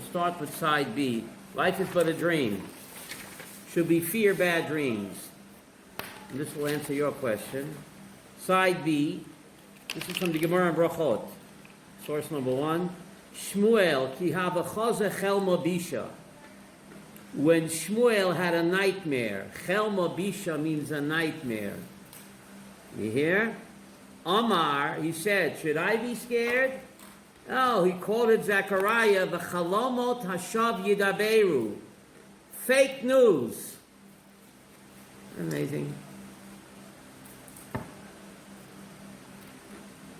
start with side B. Life is but a dream. Should we fear bad dreams? And this will answer your question. Side B. This is from the Gemara in Brachot. Source number 1. Shmuel ki hava chaze chelma bisha. When Shmuel had a nightmare, chelma bisha means a nightmare. You hear? Amar, he said, should I be scared? Oh, he quoted Zechariah, v'chalomot hashav yidaberu. Fake news. Amazing.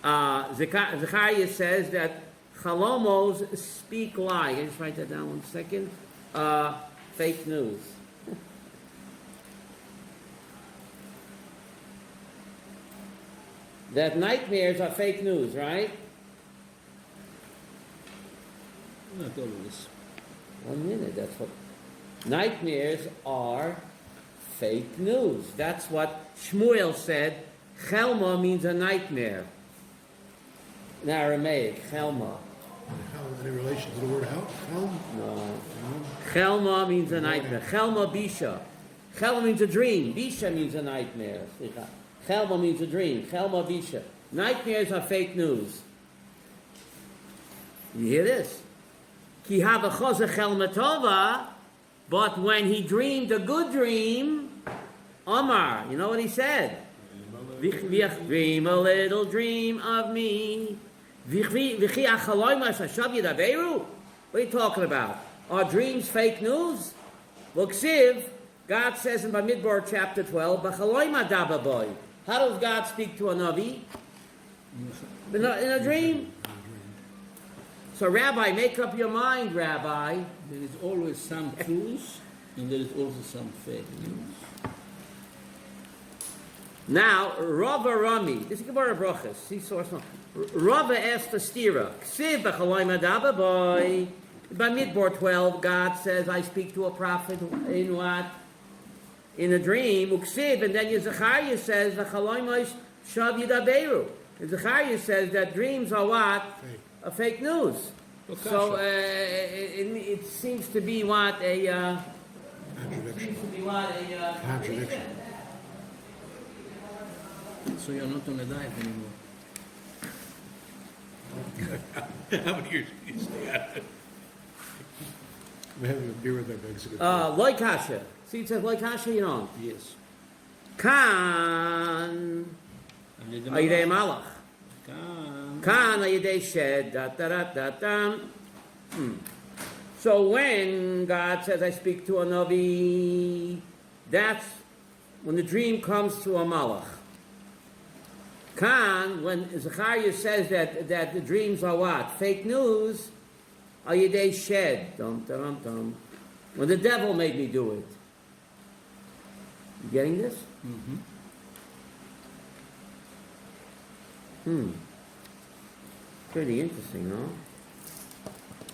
Zechariah says that chalomos speak lie. Can I just write that down 1 second? Fake news. That nightmares are fake news, right? Not always. 1 minute, that's what... Nightmares are fake news. That's what Shmuel said. Chelma means a nightmare. In Aramaic, Chelma. Any relation to the word helm? No. Chelma means a nightmare. Chelma bisha. Chelma means a dream. Bisha means a nightmare. Chelma means a dream. Chelma bisha. Nightmares are fake news. You hear this? Ki hava choze chelma tova. But when he dreamed a good dream, Omar, you know what he said? Dream a little dream of me. What are you talking about? Are dreams fake news? Look, God says in Bamidbar chapter 12, how does God speak to a Navi? In a dream. So, Rabbi, make up your mind, Rabbi. There is always some truth, and there is also some fake news. Now, Rava Rami, this is Gemara Brachas. See source one. Rava asked a stira. Ksiv b'chaloi madaba boy. By Midbar 12, God says, I speak to a prophet in what? In a dream. Uksiv, and then Zechariah says, v'chaloi moish shav yidaberu. And Zechariah says that dreams are what? Fake. A fake news. Okay. So it seems to be what a Contradiction. seems to be what a Contradiction. So you're not on a diet anymore. How many years did you stay at it? I'm having a beer with that Mexican. Loikasha. See, it says Loikasha, you know. Yes. Kan Ayidei Malach. Kan Ayidei Shed. So when God says, I speak to a Navi, that's when the dream comes to a Malach. Kan, when Zechariah says that the dreams are what? Fake news, Ayidei Shed. When the devil made me do it. You getting this? Pretty interesting, huh?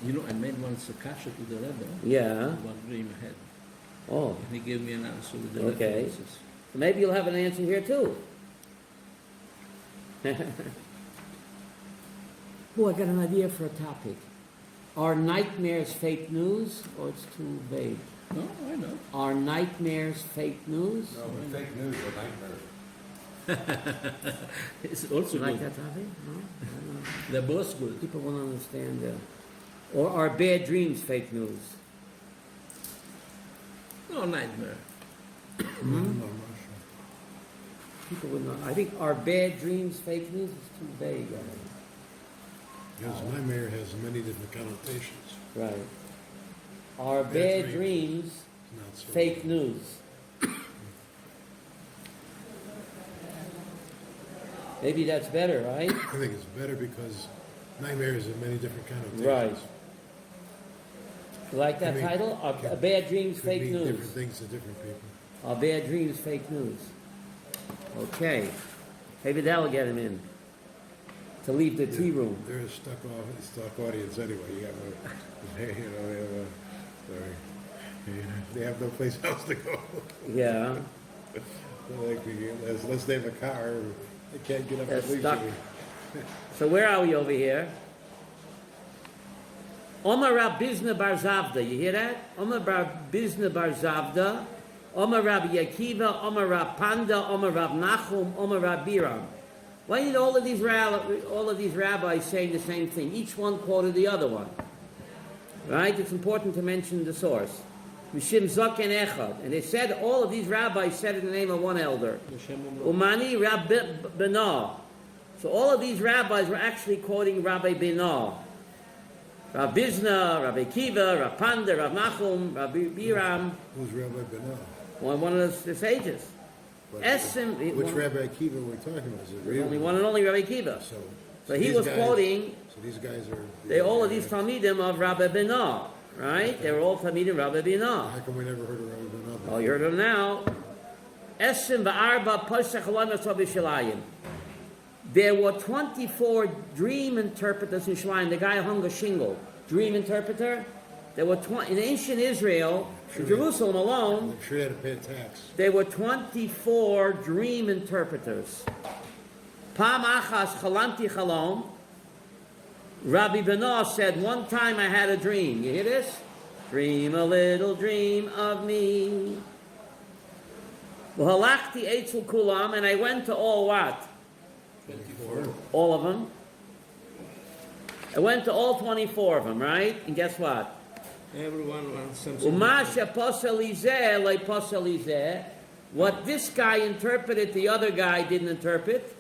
You know, I made once a kasha to the Rebbe. Yeah. What dream I had. Oh, And he gave me an answer with the okay. references. So maybe you'll have an answer here too. Oh, I got an idea for a topic. Are nightmares fake news, or it's too vague? No, why not? Are nightmares fake news? No, but fake news are nightmares. It's also You like good. that topic? No? I don't know. They're both good. People won't understand. Or are bad dreams fake news? No nightmare. People would not. I think are bad dreams fake news? It's too vague. Because nightmare has many different connotations. Right. Are Bad bad dreams. dreams Not so fake news? Maybe that's better, right? I think it's better because nightmares have many different connotations. Right. You like that I mean, title? Are can- bad dreams Could fake mean news? different things to different people. Are bad dreams fake news? Okay. Maybe that'll get him in. To leave the tea room. They're a stuck audience anyway. You have they have no place else to go. Yeah. Let's name a car. They can't get up They're and leave. stuck. So where are we over here? Omar Rab Bizna Bar Zavda. You hear that? Omar Rab Bizna Bar Zavda. Omar Rab Yakiva. Omar Rab Panda. Omar Rab Nachum. Omar Rab Biram. Why did all of these rabbis saying the same thing? Each one quoted the other one. Right? It's important to mention the source. Mishim Zaken Echad. And they said, all of these rabbis said in the name of one elder. Umani Rab Benah. So all of these rabbis were actually quoting Rabbi Benah. Rab Bizna, Rabbi Kiva, Rab Panda, Rab Nachum, Rabbi Biram. Who's Rabbi Benah? One of the sages. Which Rabbi Kiva are we talking about? Is it real? Only one and only Rabbi Kiva. So he was quoting. So these guys are. They all of these Talmidim of Rabbi Benah, right? They were all Talmidim of Rabbi Benah. How come we never heard of Rabbi Benah? Oh, you heard of them now. Esim va'arba posach halayim b'Shalayim. There were 24 dream interpreters in Shalayim. The guy hung a shingle. Dream interpreter. There were in ancient Israel, in Jerusalem alone. I'm sure they had to pay a tax. There were 24 dream interpreters. Pam achas chalamti chalom. Rabbi Benah said, one time I had a dream. You hear this? Dream a little dream of me. V'halachti eitzel kulam, and I went to all what? 24. All of them. I went to all 24 of them, right? And guess what? Everyone wants something. Umasha posalizeh lay posalizeh. What this guy interpreted, the other guy didn't interpret.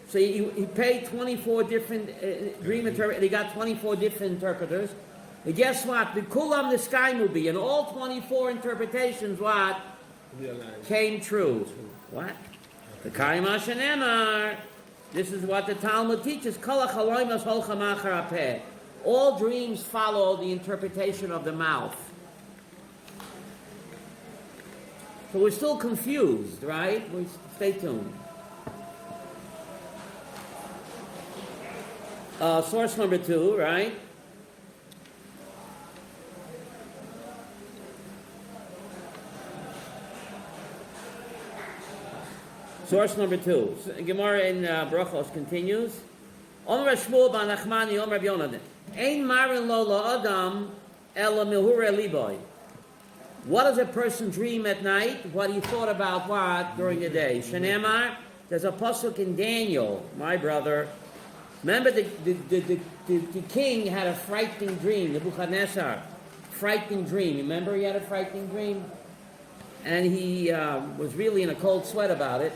So he paid 24 different dream interpreters. He got 24 different interpreters. And guess what? The kulam the sky movie and all 24 interpretations, what? Came true. What? The Kaima Shenemar. This is what the Talmud teaches. Kol hachaloimas holchem achar hapeh. All dreams follow the interpretation of the mouth. So we're still confused, right? Stay tuned. Source number 2, right? Source number 2. Gemara in Brachos continues. Omer Shmuel ban Nachmani, Omer Rabbi Yonadan. Ein marin lo la'adam ela milhure liboy. What does a person dream at night? What he thought about what during the day? Shenemar, there's a pasuk in Daniel, my brother. Remember the king had a frightening dream, Nebuchadnezzar. Frightening dream. Remember he had a frightening dream? And he was really in a cold sweat about it.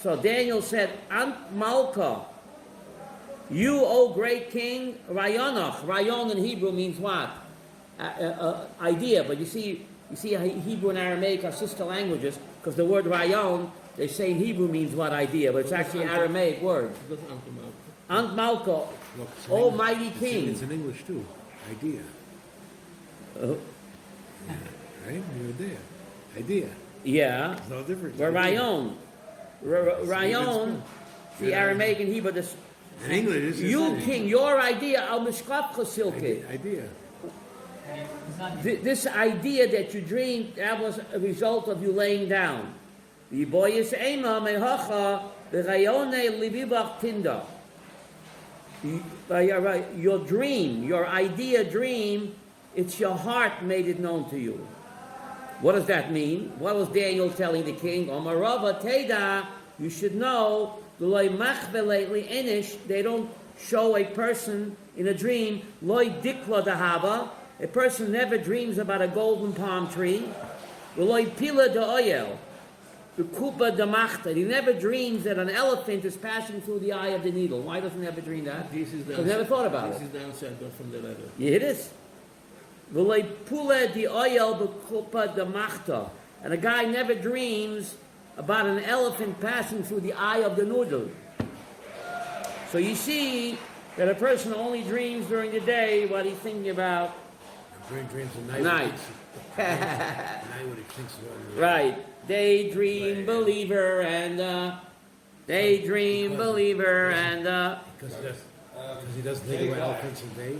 So Daniel said, Ant Malka, you, O great king, Rayonach. Rayon in Hebrew means what? Idea. But you see Hebrew and Aramaic are sister languages, because the word Rayon, they say in Hebrew means what idea, but it's actually an Aramaic word. Ant Malka, Almighty King. It's in English too. Idea. Right? Idea. Yeah. There's no difference. Rayon. Rayon, the Aramaic and Hebrew. In English, you king, your idea, al mishkafcha silke. Idea. This idea that you dreamed, that was a result of you laying down. Your dream, your idea dream, it's your heart made it known to you. What does that mean? What was Daniel telling the king? Omarava Teda, you should know, they don't show a person in a dream, loy dikla dahava, a person never dreams about a golden palm tree, loy pila de oyel, the kupa de machta, he never dreams that an elephant is passing through the eye of the needle. Why doesn't he ever dream that? This is Because he never thought about this it. This is the answer I got from the letter. Yeah, it is. And a guy never dreams about an elephant passing through the eye of the noodle. So you see that a person only dreams during the day what he's thinking about. Dreams at night. Night what he thinks about. Right. Daydream believer and daydream believer and Because he doesn't think about elephants a day.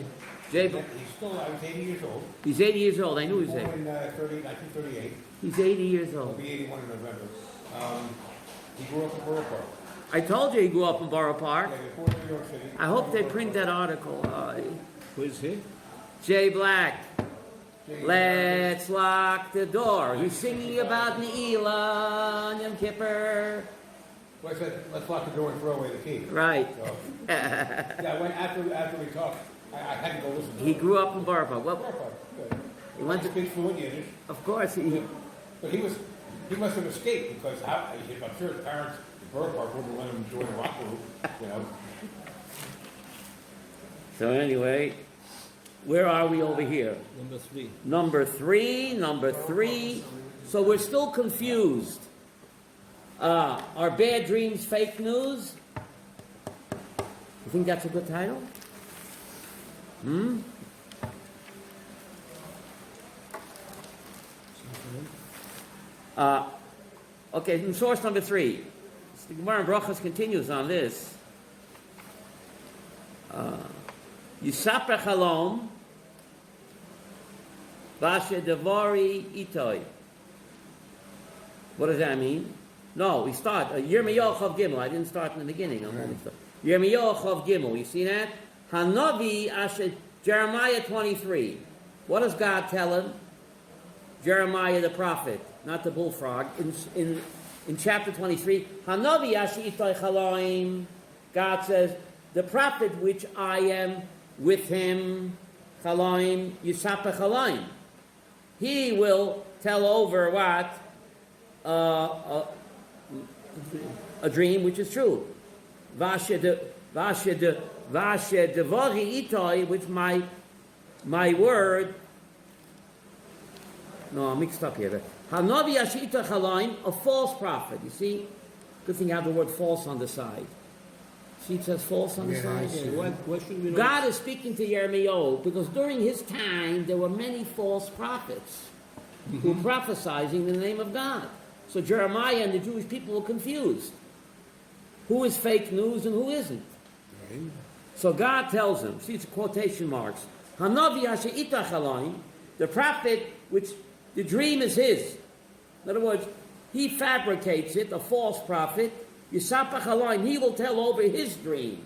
He's still, I was 80 years old. He's 80 years old. I knew he was 80. Born in 1938. He's 80 years He'll old. be 81 in November. He grew up in Borough Park. I told you he grew up in Borough Park. Yeah, he was born in New York City. I hope they print that article. Who is he? Jay Black. Let's lock the door. He's singing about Ne'ilah on Yom Kippur. Well, I said, let's lock the door and throw away the key. Right. So, yeah, after we talked, I had to go listen to He it. grew up in Barba. Well, Good. he went to, Speaks fluent Yiddish, of course, he but he must have escaped because I'm sure his parents, the birth part, wouldn't let him join the rock group, you know. So anyway, where are we over here? Number 3. Number three. So we're still confused. Are bad dreams fake news? You think that's a good title? Okay, in source number 3. The Gemara in Brachos continues on this. Yisapra chalom vashe devari itoi. What does that mean? No, we start Yirmiyahu Chav Gimel. I didn't start in the beginning. I'm only starting. Yirmiyahu Chav Gimel. You see that? Hanavi asher Jeremiah 23. What does God tell him? Jeremiah the prophet, not the bullfrog. In chapter 23, Hanavi asher itoi chalaim. God says, the prophet which I am with him, chalaim yisapeh chalaim. He will tell over what? A dream which is true. Vashe devari itoi, which my word. No, I'm mixed up here. Hanavi ashita chalaim, a false prophet. You see, good thing you have the word false on the side. See, it says false on the side. What should we know? God is speaking to Yirmiyahu because during his time there were many false prophets who were prophesying in the name of God. So Jeremiah and the Jewish people were confused. Who is fake news and who isn't? Right. So God tells him, see it's quotation marks, Hanavi asher itach alayim, the prophet which the dream is his. In other words, he fabricates it, a false prophet, Yisapach alayim, he will tell over his dream.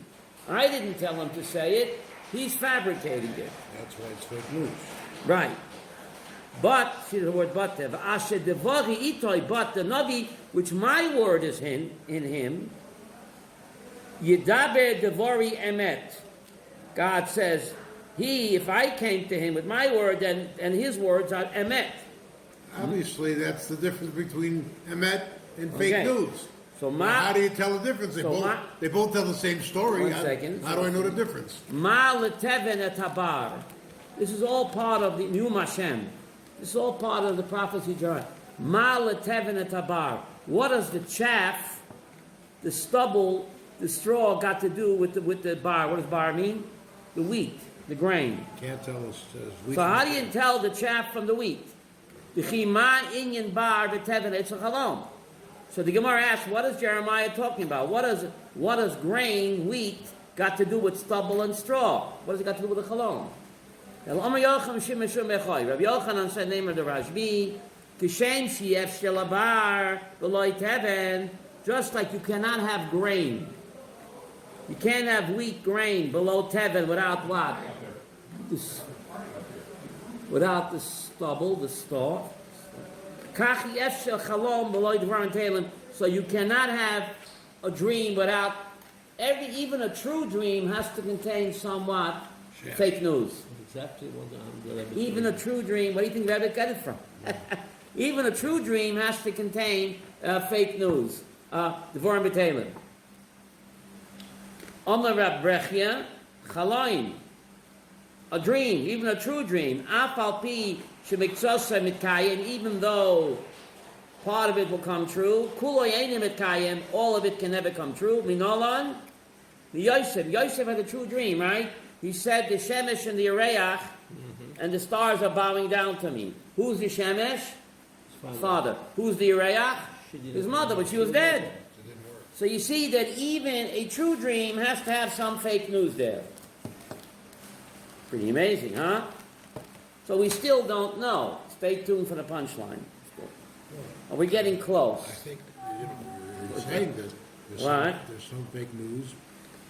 I didn't tell him to say it, he's fabricating it. That's why it's fake news. Right. But, see the word but there, Asher devari itoi, but the Navi, which my word is in him, Yidaber devari emet. God says, if I came to him with my word, and his words are emet. Obviously, that's the difference between emet and fake Okay. news. So Now, how do you tell the difference? They both tell the same story. One second. How do I know the difference? Ma leteven et habar. This is all part of the New Hashem. This is all part of the prophecy Jeremiah. Ma leteven et habar. What does the chaff, the stubble, the straw got to do with the bar? What does bar mean? The wheat, the grain. Can't tell us. So how do you tell the chaff from the wheat? The chima inyan bar v'teven etz chalom. So the Gemara asks, what is Jeremiah talking about? What does grain, wheat, got to do with stubble and straw? What does it got to do with the chalom? Rabbi Yochanan said, name of the Rashbi, Kishem shief shelabar v'loy teven, just like you cannot have grain. You can't have wheat grain below teven without what? Without the stubble, the stalk. So you cannot have a dream without even a true dream has to contain somewhat fake news. Exactly what the Rabbi Even a true dream, where do you think Rabbi got it from? Even a true dream has to contain fake news. Devorim b'Teilim. Omer Rab Brechia, Chaloim. A dream, even a true dream. Afal pi shemikzosa mitkayim, even though part of it will come true. Kulo yenim mitkayim, all of it can never come true. Minolan, the Yosef had a true dream, right? He said, the Shemesh and the Yereach and the stars are bowing down to me. Who's the Shemesh? His father. Who's the Yereach? His mother, but she was dead. So you see that even a true dream has to have some fake news there. Pretty amazing, huh? So we still don't know. Stay tuned for the punchline. Are we getting close? I think you're saying that there's some fake news,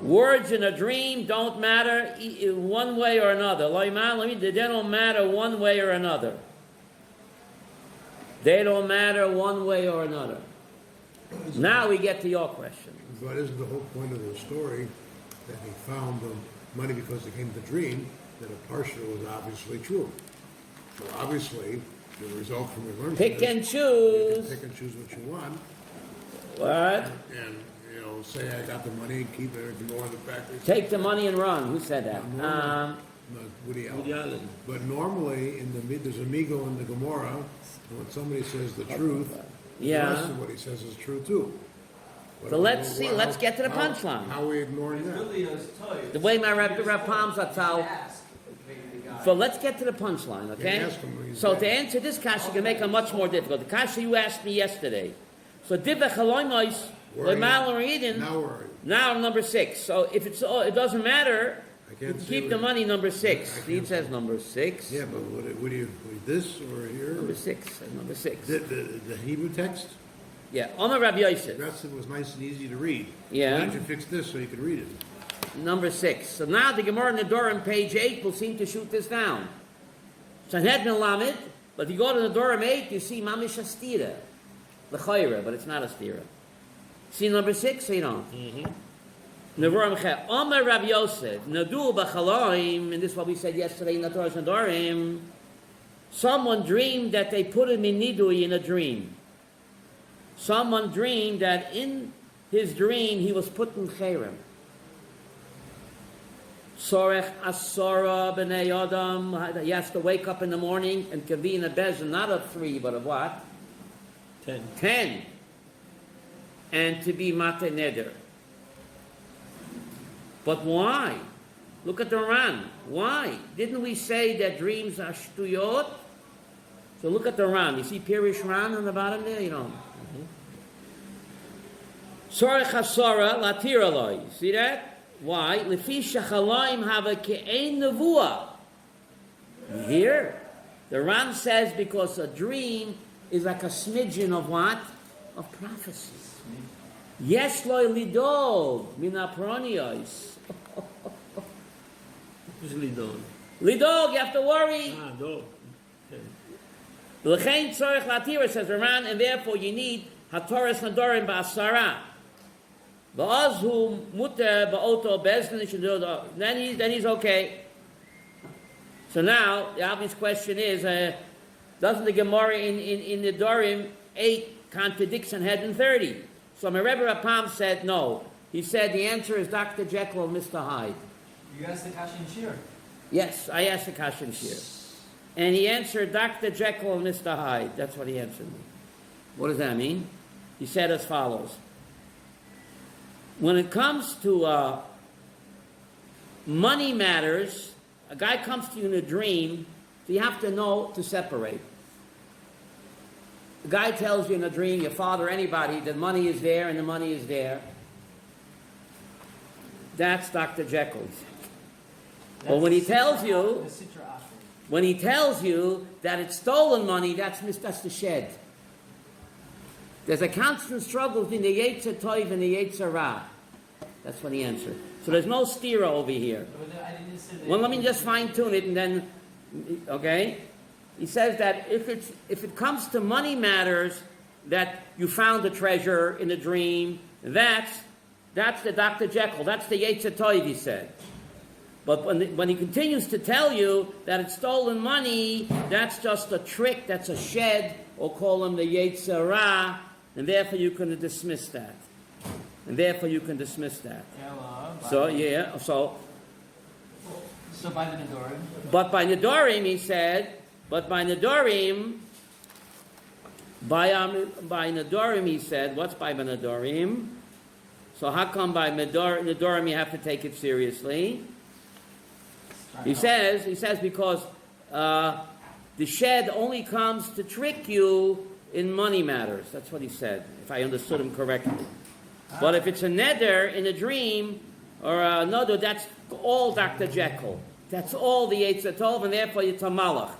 Words in a dream don't matter one way or another. They don't matter one way or another. They don't matter one way or another. Now we get to your question. But isn't the whole point of the story that he found the money because it came to dream, that a partial was obviously true? So obviously, the result from the learn Pick and you choose. can pick and choose what you want, What? and say I got the money, keep it, ignore the fact that Take the money and run. Who said that? No, Woody Woody Allen. Allen. But normally, there's a Migo in the Gemara, and when somebody says the truth, Yeah. the rest of what he says is true too. So let's see. Let's get to the punchline. How are we ignoring that? The way my Reb Palms are told. So let's get to the punchline, okay? Yeah, ask him when he's So back. to answer this kasha, you can make it much more difficult. The kasha you asked me yesterday. So dibbe chaloimois lemal reading. Now we're Now number 6. So if it doesn't matter, I you can't can see keep what the it- money number 6. I can't Steve says number 6. yeah, but what do you this or here? Number 6. Number 6. The Hebrew text. Yeah. Omer Rabbi Yosef. The rest of it was nice and easy to read. Yeah. Why don't you fix this so you could read it? Number 6. So now the Gemara Nedorim, page 8, will seem to shoot this down. Sanhedrin Lamed, but if you go to Nedorim 8, you see Mamish Astira. L'chayra, but it's not a stira. See number 6, or you don't? Nedorim Chet. Omer Rabbi Yosef, Nadu B'chaloim, and this is what we said yesterday in the Torah Nedorim. Someone dreamed that they put him in Nidui in a dream. Someone dreamed that in his dream he was put in Cherem. Sorech Asora B'nei Adam. He has to wake up in the morning and convene a bezin, not of 3, but of what? 10. 10. And to be Mate Neder. But why? Look at the Ran. Why? Didn't we say that dreams are shtuyot? So look at the Ran. You see Pirish Ran on the bottom there? You don't. Sorech Asora Latir Aloi. See that? Why? Lefi shachalaim have a ke'ein nevuah. Here, the Ran says because a dream is like a smidgen of what? Of prophecy. Yesh loy lidog min apronios. Usually done. Lidog, you have to worry. Dog. L'chein tzorech latira, says the Ran, and therefore you need hatoras nadorim ba'asara. Ba'azhu muter ba'oto bezdin, then he's okay. So now, the obvious question is, doesn't the Gemara in the Dorim 8 contradict Sanhedrin 30? So my Rebbe Rapam said no. He said the answer is Dr. Jekyll and Mr. Hyde. You asked the Kashin Shir. Yes, I asked the Kashin Shir. And he answered Dr. Jekyll and Mr. Hyde. That's what he answered me. What does that mean? He said as follows. When it comes to money matters, a guy comes to you in a dream, so you have to know to separate. The guy tells you in a dream, your father, anybody, that money is there and the money is there. That's Dr. Jekyll. But when he tells you, that it's stolen money, that's the shed. There's a constant struggle between the Yetzer Tov and the Yetzer Ra. That's what he answered. So there's no stira over here. Well, let me just fine tune it and then, okay? He says that if it comes to money matters, that you found a treasure in a dream, that's the Dr. Jekyll, that's the Yetzer Tov, he said. But when he continues to tell you that it's stolen money, that's just a trick, that's a shed, or call him the Yetzer Ra, and therefore you can dismiss that. So by the Nedorim. But by Nedorim, he said, what's by Nedorim, so how come by Nedorim you have to take it seriously? He says because the shed only comes to trick you in money matters. That's what he said, if I understood him correctly. But if it's a neder in a dream, or a nodo, that's all Dr. Jekyll. That's all the Yetzer Tov, and therefore it's a malach.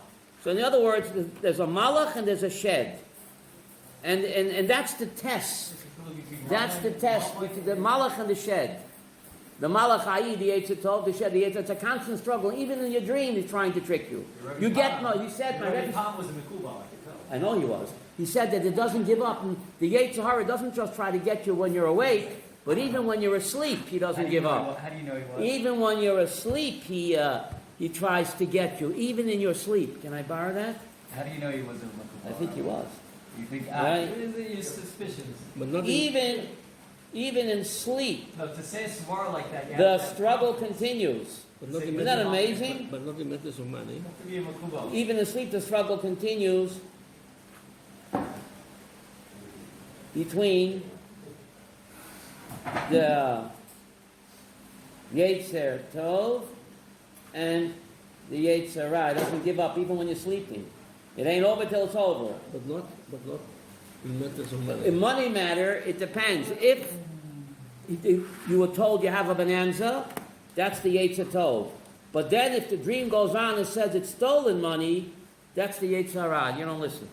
So in other words, there's a malach and there's a shed. And that's the test. That's the test, between the malach and the shed. The Malachai, the Yetzer Tov, the Shed, the Yetzer, it's a constant struggle. Even in your dream, he's trying to trick you. You get no. He said, my Rebbe, Tom was a Mikubal, I could tell. I know he was. He said that it doesn't give up. And the Yetzer Hara doesn't just try to get you when you're awake, but even when you're asleep, he doesn't give up. How do you know he was? Even when you're asleep, he tries to get you. Even in your sleep. Can I borrow that? How do you know he was a Mikubal? I think he was. You think, Right. you're suspicious. But not in, Even in sleep, No, to say swar like that, you the have to struggle continues. but not in Isn't that matters, amazing? but not in matters of money. You have to be a Mikubal. Even in sleep, the struggle continues between the Yetzer Tov and the Yetzer Hara. It doesn't give up even when you're sleeping. It ain't over till it's over. But not in matters of money. In money matter, it depends. If you were told you have a bonanza, that's the Yetzer Tov. But then if the dream goes on and says it's stolen money, that's the Yetzer Hara. You don't listen.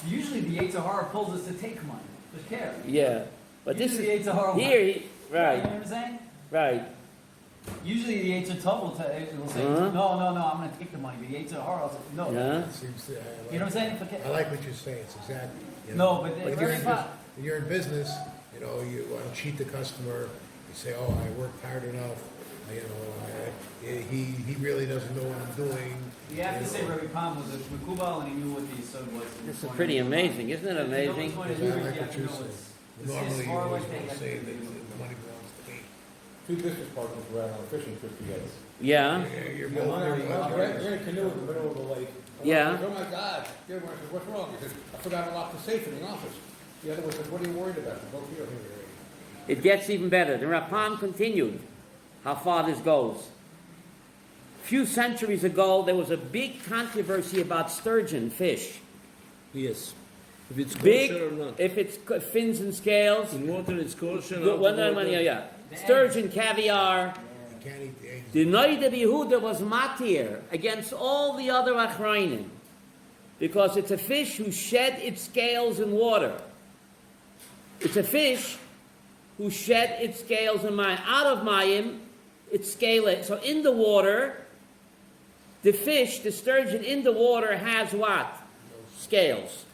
Usually the Yetzer Hara pulls us to take money. Just care. Yeah. But this Usually is the Yetzer Hara here, You know right, what I'm saying? right. Usually the Yetzer Tov will say, Uh-huh. no, I'm going to take the money. But the Yetzer Hara will say, no. Yeah. It seems to, You know what I'm saying? I like what you're saying, it's exactly. You No, know. but if very you're in business, you know, you want to cheat the customer, you say, oh, I worked hard enough, you know, he really doesn't know what I'm doing. You have to say Rabbi Pam was a Mikubal and he knew what the Yisod was. This is pretty amazing, isn't it amazing? I like what you're saying. Normally, you always want to say that the money belongs to me. Two business partners were out on a fishing trip together. Yeah, You're You're both very in a canoe in the middle of the lake. Yeah. Oh my God. The other one says, what's wrong? He says, I forgot to lock the safe in the office. The other one says, what are you worried about? They're both here. it gets even better. The Rapam continued how far this goes. A few centuries ago, there was a big controversy about sturgeon fish. Yes. If it's Big, kosher or not. if it's fins and scales. In water it's kosher. Good, out well, of water- yeah. Sturgeon, caviar. You can't eat the eggs. The Noida Yehuda was matir against all the other achrayim because it's a fish who shed its scales in water. It's a fish who shed its scales in mayim. Out of mayim, it's scaled. So in the water, the fish, the sturgeon in the water has what? Scales.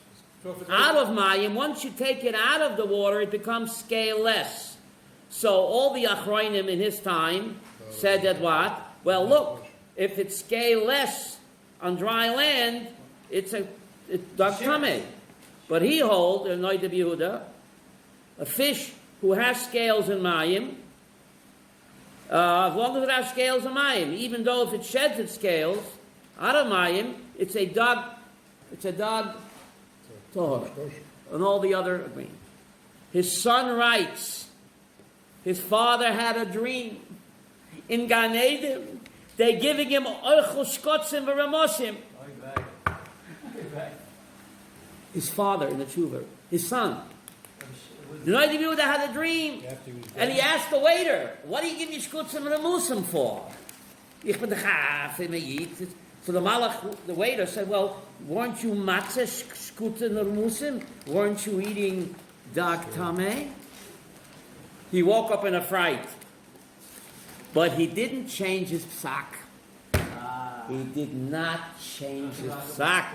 So if it's Out of mayim, once you take it out of the water, it becomes scaleless. So all the achrayim in his time said that what? Well, look, if it's scaleless on dry land, it's dag tameh. But he holds, in Noida Yehuda, a fish who has scales in mayim, as long as it has scales in mayim, even though if it sheds its scales out of mayim, it's a dog tahor, and all the other agreement. His son writes, his father had a dream. In Gan Eden, they're giving him oichel shkotzim v'ramosim. His father in the tshuva, his son. The night of Yehuda had a dream, and he asked the waiter, "What do you give me shkotzim v'ramosim for?" Ich bin the chaf, so the malach, the waiter said, "Well, weren't you matzah shkotzim v'ramosim? Weren't you eating dag tameh?" He woke up in a fright. But he didn't change his psak. He did not change his psak.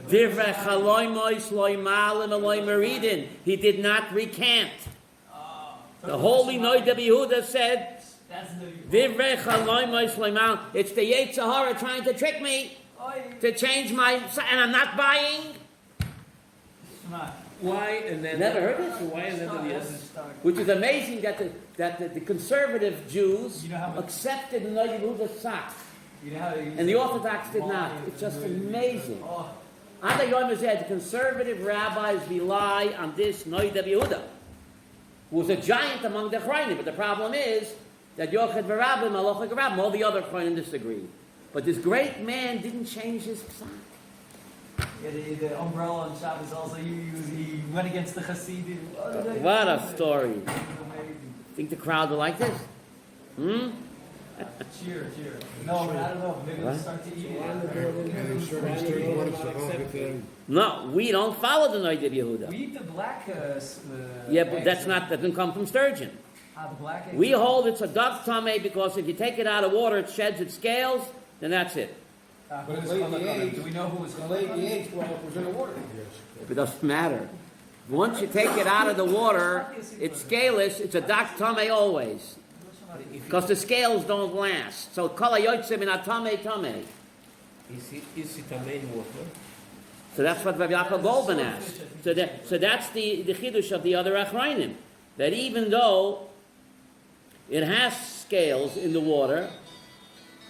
Divrei chaloimois loimal and loimeridin. He did not recant. The holy Noida Yehuda said, Divrei chaloimois loimal. It's the Yetzer Hara trying to trick me to change my, and I'm not buying. Why and then Never heard this? Why and then yes? Which is amazing that the conservative Jews You know how much- accepted Noida Yehuda's psak. You know how they use And the it? Orthodox did not. It's just amazing. Ada Yom said the conservative rabbis rely on this Noida Yehuda, who was a giant among the Achrayim. But the problem is that Yochid v'Rabbim, Malachik v'Rabbim, all the other Achrayim disagree. But this great man didn't change his psak. Yeah, the umbrella on Shabbos also, he went against the Hasidim. What a story. Think the crowd will like this? Cheer. No, but I don't know. Maybe we'll start to eat it. And there's certain sturgeon ones that don't get No, we don't follow the Noida Yehuda. We eat the black... Yeah, but that doesn't come from sturgeon. The black egg. We hold it's a dog tame because if you take it out of water, it sheds its scales, then that's it. But Who it was laid chalak the on it? eggs. Do we know who was It chalak laid on the it? eggs while it was in the water. It doesn't matter. Once you take it out of the water, it's scaleless. It's a dog tame always. Because the scales don't last. So kol hayotzim in atame tame. Is it a main water? So that's what Rabbi Yaakov Goldman asked. So that's the chidush of the other achrayim. That even though it has scales in the water,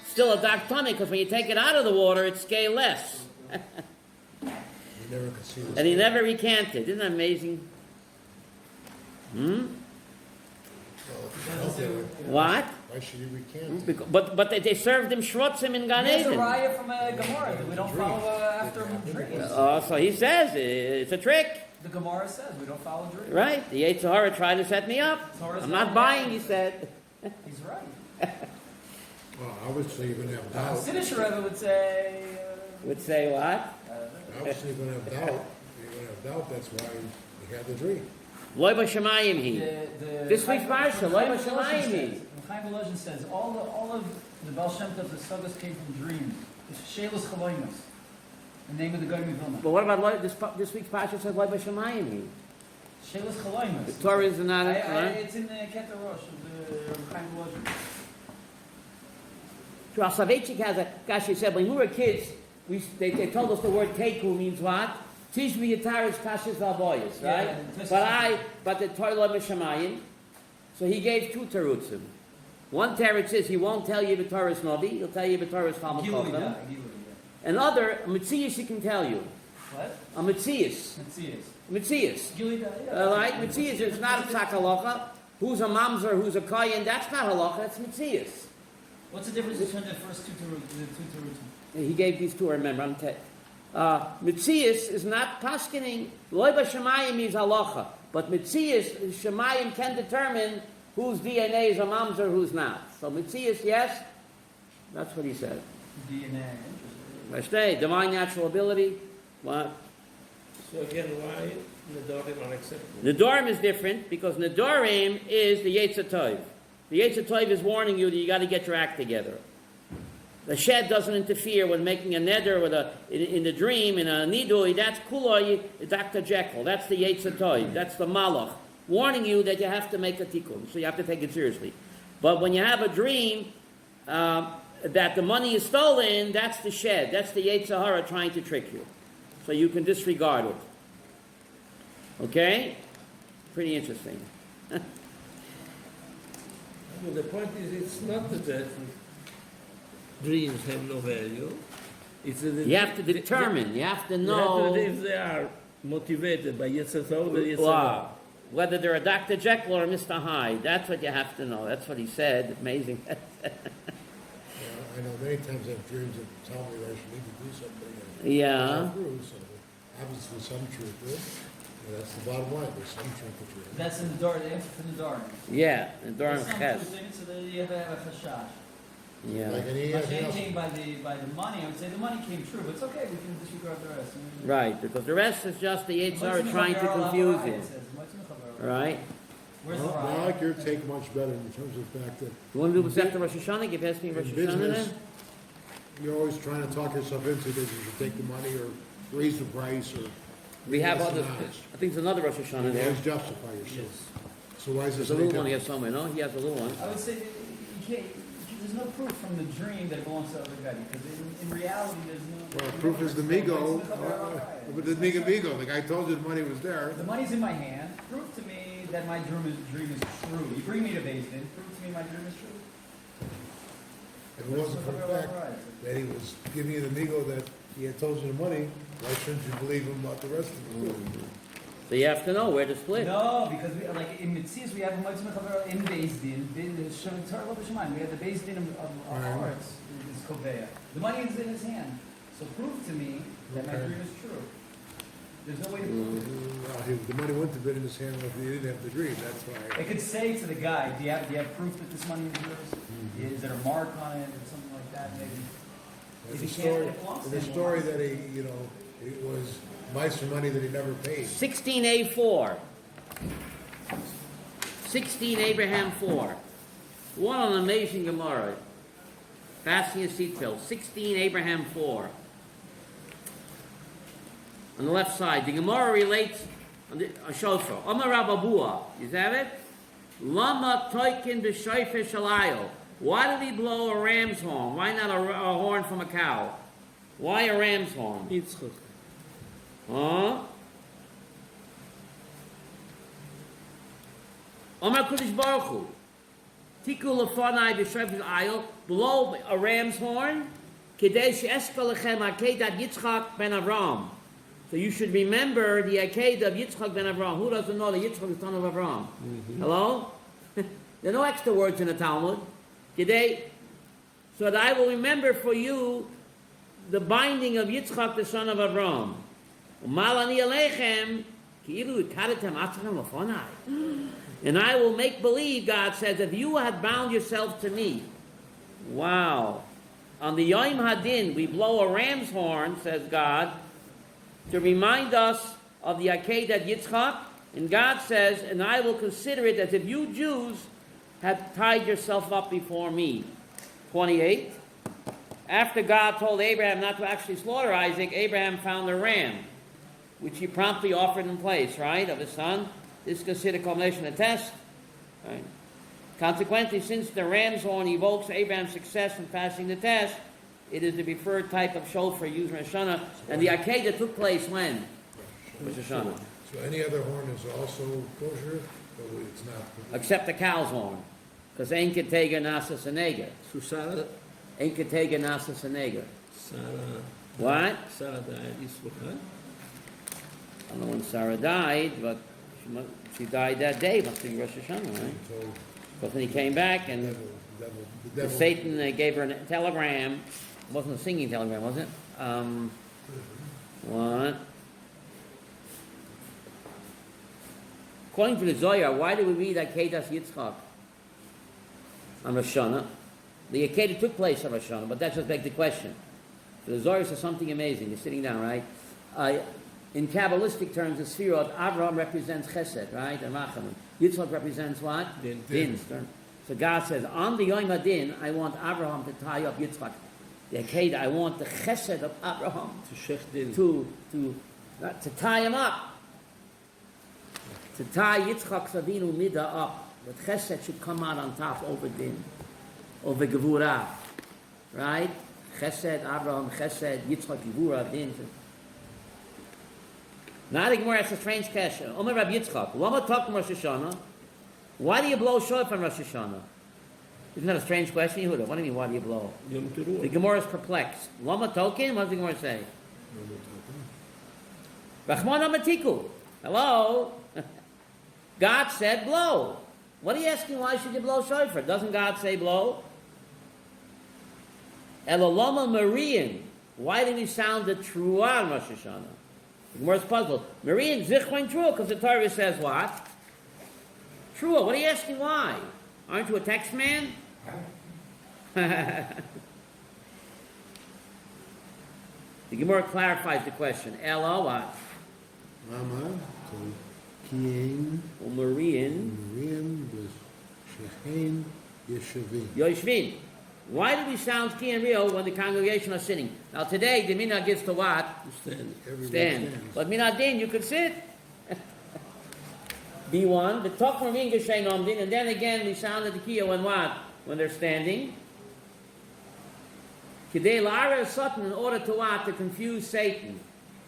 still a dark tonic, because when you take it out of the water, it's scaleless. You never could see this. And he never recanted. Isn't that amazing? What? Why should he recant? But they served him shrotzim in Gan There's a Eden. raya from Gemara that we don't follow after dreams. So he says it's a trick. The Gemara says we don't follow dreams. Right? The Yetzer Hara tried to set me up. Torah's I'm not not buying, bad. he said. He's right. Well, obviously you're gonna have doubt. Siddish Rebbe would say. Would say what? Obviously you're gonna have doubt. You're gonna have doubt, that's why he had the dream. Loy b'shamayim he. This week's parsha, Loy b'shamayim he. Chaim Volozhin says all of the Baal Shem Tov, the sagas came from dreams. It's Shelos Chaloinos, the name of the Goy Vilna. But what about this week's parsha says Loy b'shamayim he? Shelos Chaloinos. The Torah is not. It's in the Keter Rosh of the Chaim Volozhin. So Soloveitchik has a gosh. He said when we were kids, they told us the word teku means what? Tishvi Yitaris Kashis Valboyas, right? Yeah, but the Torah Loy b'shamayim. So he gave two terutzim. One teretz is he won't tell you the Torah's Novi, he'll tell you the Torah's Talmud Gilui, Chacham. yeah. Another, a Metzias he can tell you. What? A Metzias. Metzias. Gilui, Right? Metzias is not a psak halacha. Who's a mamzer, who's a kohen, that's not halacha, that's Metzias. What's the difference between the first two terutzim? He gave these two, I remember. Metzias is not paskening. Loy b'shamayim means halacha. But Metzias, Shemayim can determine whose DNA is a mamzer, who's not. So Metzias, yes, that's what he said. DNA. Interesting. Divine natural ability. What? So again, why Nedarim are acceptable? Nedarim is different because Nedarim is the Yetzer Tov. The Yetzer Tov is warning you that you got to get your act together. The shed doesn't interfere when making a neder with in the dream, in a nidui. That's kuloi, Dr. Jekyll. That's the Yetzer Tov. That's the malach. Warning you that you have to make a tikkun. So you have to take it seriously. But when you have a dream that the money is stolen, that's the shed. That's the Yetzer Hara trying to trick you. So you can disregard it. Okay? Pretty interesting. Well, the point is, it's not that dreams have no value. It's that You have to determine. You have to know. if they are motivated by Yetzer Tov or Yetzer Hara. Wow. Whether they're a Dr. Jekyll or a Mr. Hyde. That's what you have to know. That's what he said. Amazing. Yeah, I know many times I have dreams that tell me that I should need to do something. And Yeah. it's true, so obviously some truth to it. And that's the bottom line. There's some truth to it. That's in the door. The answer for the door. Yeah. And Doran There's some Ches. truth in it, so that you have a chashash. Yeah. Like any If anything else. anything by the money, I would say the money came true, but it's okay. We can disregard the rest. Right. Because the rest is just the Yitzhar trying to confuse you. Right? Where's the Well, I raya? like your take much better in terms of the fact that You want to do this after Rosh Hashanah? Give us me Rosh in Hashanah business, then? you're always trying to talk yourself into that you should take the money or raise the price or We have Yes, other. nice. I think there's another Rosh Hashanah you there. always justify yourself. So why is this There's a any little one here different? somewhere, no? He has a little one. I would say that you can't. There's no proof from the dream that it belongs to the other guy because in reality there's no. Well, proof is the migo, but the migo. The guy told you the money was there. The money's in my hand. Prove to me that my dream is true. You bring me to Beis Din. Prove to me my dream is true. If it wasn't for the fact that he was giving you the migo that he had told you the money, why shouldn't you believe him about the rest of it? So you have to know where to split. No, because we like in Mitzias we have a Motzim Chaver in Beis Din. We have the Beis Din of our hearts is Koveya. The money is in his hand. So prove to me that my dream is true. There's no way to prove it. The money wouldn't have been in his hand if he didn't have the dream, that's why. It could say to the guy, do you have proof that this money is yours? Is there a mark on it or something like that? Maybe. There's If a he can't, story, it belongs to there's a him. story that he, it was mice for money that he never paid. 16A4. 16 Abraham 4. What an amazing Gemara. Fasten your seatbelt. 16 Abraham 4. On the left side, the Gemara relates on the shofar. Omar Rababua, you have it? Lama toikin b'shofar shalayo. Why do we blow a ram's horn? Why not a horn from a cow? Why a ram's horn? Yitzchak. Huh? Omar Kudish Baruch Hu. Tiku lefanai b'shofar shalayo. Blow a ram's horn. Kedei she'eska lechem akedat Yitzchak ben Avram. So you should remember the Akedah of Yitzchak ben Avraham. Who doesn't know that Yitzchak is the son of Avraham? Mm-hmm. Hello? There are no extra words in the Talmud. Today, so that I will remember for you the binding of Yitzchak, the son of Avraham. Umalani alechem, ki'ilu ikaretem atzechem lefonai. And I will make believe, God says, if you had bound yourself to me. Wow. On the Yom Hadin, we blow a ram's horn, says God, to remind us of the Akedah Yitzchak, and God says, and I will consider it as if you Jews have tied yourself up before me. 28. After God told Abraham not to actually slaughter Isaac, Abraham found a ram, which he promptly offered in place, right, of his son. This is considered culmination of the test. Right? Consequently, since the ram's horn evokes Abraham's success in passing the test, it is the preferred type of shofar used in Rosh Hashana, and the Akedah took place when? Rosh Hashana. So any other horn is also kosher, but it's not. Except the cow's horn, because Ein Ketega Nasa Senega. So Sarah, Ein Ketega Nasa Senega. Sarah, What? Sarah died. Is what? I don't know when Sarah died, but she died that day, must be Rosh Hashanah, right? So Because when he came back and the devil, Satan gave her a telegram. It wasn't a singing telegram, was it? What? According to the Zohar, why do we read Akedas Yitzchak on Rosh Hashanah? The Akedah took place on Rosh Hashanah, but that just begs the question. So the Zohar says something amazing. You're sitting down, right? In Kabbalistic terms, the sphere of Abraham represents Chesed, right? And Rachamim. Yitzchak represents what? Din. So God says, on the Yom HaDin, I want Abraham to tie up Yitzchak. The Akedah, I want the Chesed of Abraham to tie him up. To tie Yitzchak Savinu Mida up. But Chesed should come out on top over Din. Over Gevurah. Right? Chesed, Abraham, Chesed, Yitzchak, Gevurah, Din. Now the Gemara asks a strange question. Omer Rabbi Yitzchak, Lama talking Rosh Hashanah? Why do you blow shofar on Rosh Hashanah? Isn't that a strange question, Yehuda? What do you mean, why do you blow? Yom Teruah. The Gemara is perplexed. Lama token? What does the Gemara say? Rachmana matiku. Hello? God said blow. What are you asking? Why should you blow shofar? Doesn't God say blow? Elalama Marian. Why do we sound the truah on Rosh Hashanah? The Gemara is puzzled. Marian zichron truah, because the Torah says what? Truah. What are you asking why? Aren't you a text man? The Gemara clarifies the question. Ella what? Mama, Kien, Marian. Shechain, Yeshavim. Yoshvin. Why do we sound ki and real when the congregation are sitting? Now today, the minhag gives to what? Stand. Stand. But minhag din, you could sit. B1, the talk from English din, and then again we sounded the kiyah when what? When they're standing. Kidei la'ara satan, in order to what? To confuse Satan.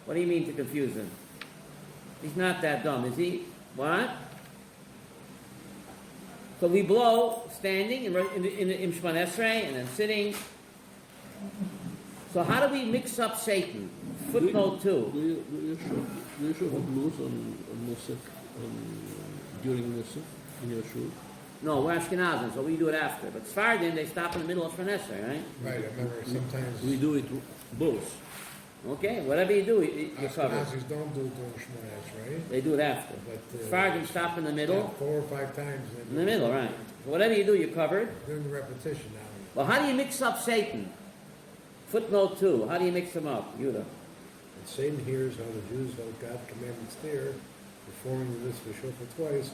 What do you mean to confuse him? He's not that dumb, is he? What? So we blow standing in Shemon Esrei and then sitting. So how do we mix up Satan? Footnote 2. Do you show blues on Musaf during Musaf in your shul? No, we're Ashkenazim, so we do it after. But Sfardim, they stop in the middle of Shemon Esrei, right? Right, I remember sometimes. We do it both. Okay, whatever you do, you cover. Ashkenazis don't do it during Shmones, right? They do it after. But, Sfardim stop in the middle. 4 or 5 times. In the middle, right. So whatever you do, you're covered. During the repetition now. Well, how do you mix up Satan? Footnote 2. How do you mix them up, Yudah? And Satan hears how the Jews held God's commandments there, performing the mitzvah shofar twice,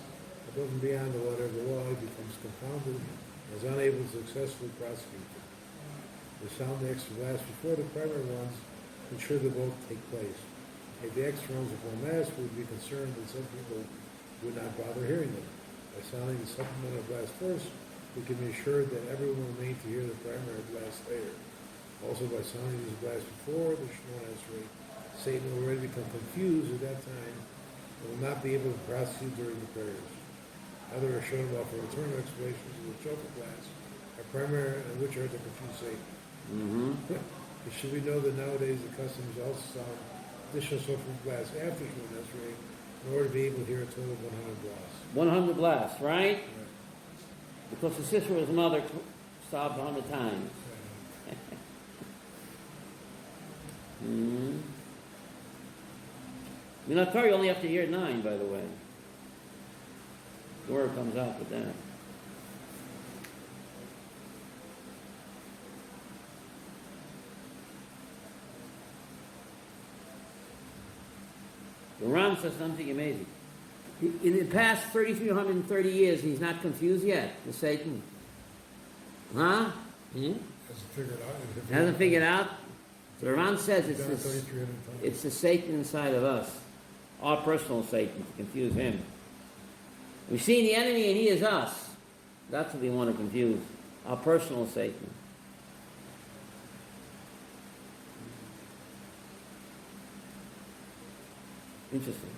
above and beyond the letter of the law, he becomes confounded and is unable to successfully prosecute them. We sound the extra blast before the primary ones to ensure the vote take place. If the extra ones before Mass, we would be concerned that some people would not bother hearing them. By sounding the supplemental blast first, we can be assured that everyone will remain to hear the primary blast later. Also, by sounding this blast before the Shemona Esrei, Satan will already become confused at that time and will not be able to prosecute during the prayers. Other are shown off for internal explanations of the shofar blast, are primary and which are to confuse Satan. It should be known that nowadays the custom is also sound additional shofar blasts after Shemona Esrei in order to be able to hear a total of 100 blasts. 100 blasts, right? Because the sister was mother sobbed 100 times. Torah, you only have to hear 9, by the way. The word comes out with that. The Ram says something amazing. In the past 3,330 years, he's not confused yet, the Satan. Huh? Hasn't figured out. Hasn't figured out? The Ram says Done 3,300 times. it's the Satan inside of us, our personal Satan, to confuse him. We've seen the enemy and he is us. That's what we want to confuse, our personal Satan. Interesting.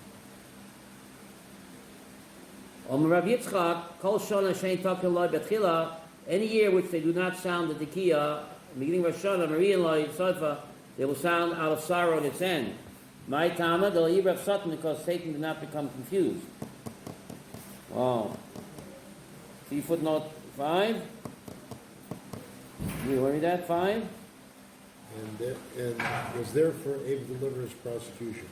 Rabbi Yitzchak, Kol Shana Shein Takel Loi Betchila, any year which they do not sound the Tekiah, beginning of Rosh Hashanah, Maria Loi Sofa, they will sound out of sorrow at its end. My Tama, they'll Yibraf Satan, because Satan did not become confused. Wow. See footnote 5? You read that? 5? And was therefore able to deliver his prosecution.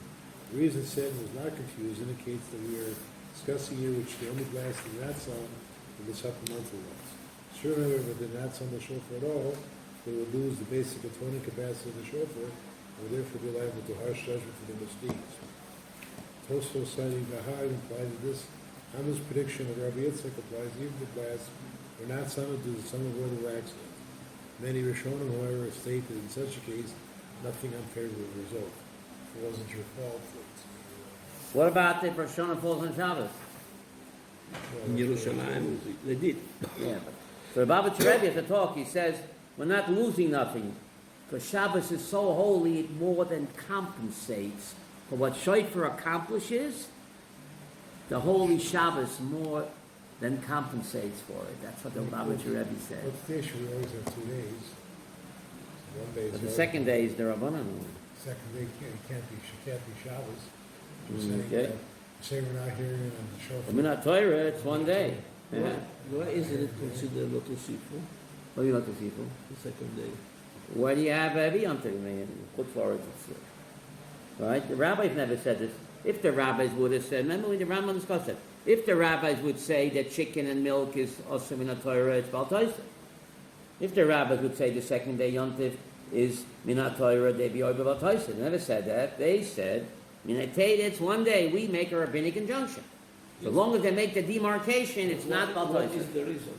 The reason Satan was not confused indicates that we are discussing here which the only blast did not sound in the supplemental ones. Sure, however, if they did not sound the shofar at all, they would lose the basic atoning capacity of the shofar and would therefore be liable to harsh judgment for their misdeeds. Tosfos citing Bahai implied that this Amos prediction of Rabbi Yitzchak applies even to blasts were not sounded due to some avoidable accident. Many Rishonim, however, state that in such a case, nothing unfavorable would result. It wasn't your fault. What about if Rosh Hashanah falls on Shabbos? In Yerushalayim, they did. Yeah. So the Babich Rebbe has a talk, he says, we're not losing nothing, because Shabbos is so holy, it more than compensates for what Shofar accomplishes. The holy Shabbos more than compensates for it. That's what the Babich Rebbe said. What's the issue? We always have 2 days. One day is But the over. second day is the Rabbanan. Second day can't be Shabbos. You're saying Okay. that- say we're not hearing it on the shofar. I mean, not Torah, it's one day. Yeah. Why isn't it considered Lotus Sifu, What do you want to see for? the second day? Why do you have every Yom Tov? Put forward, right? The rabbis never said this. If the rabbis would have said, remember when the Rambam discussed it, if the rabbis would say that chicken and milk is also in a Torah, it's Baal Tosef. If the rabbis would say the second day Yom Tov is Minat Torah, they'd be over Baal Tosef. They never said that. They said, it's one day we make a rabbinic injunction. So long as they make the demarcation, it's not Baal What is Tosef. the reason?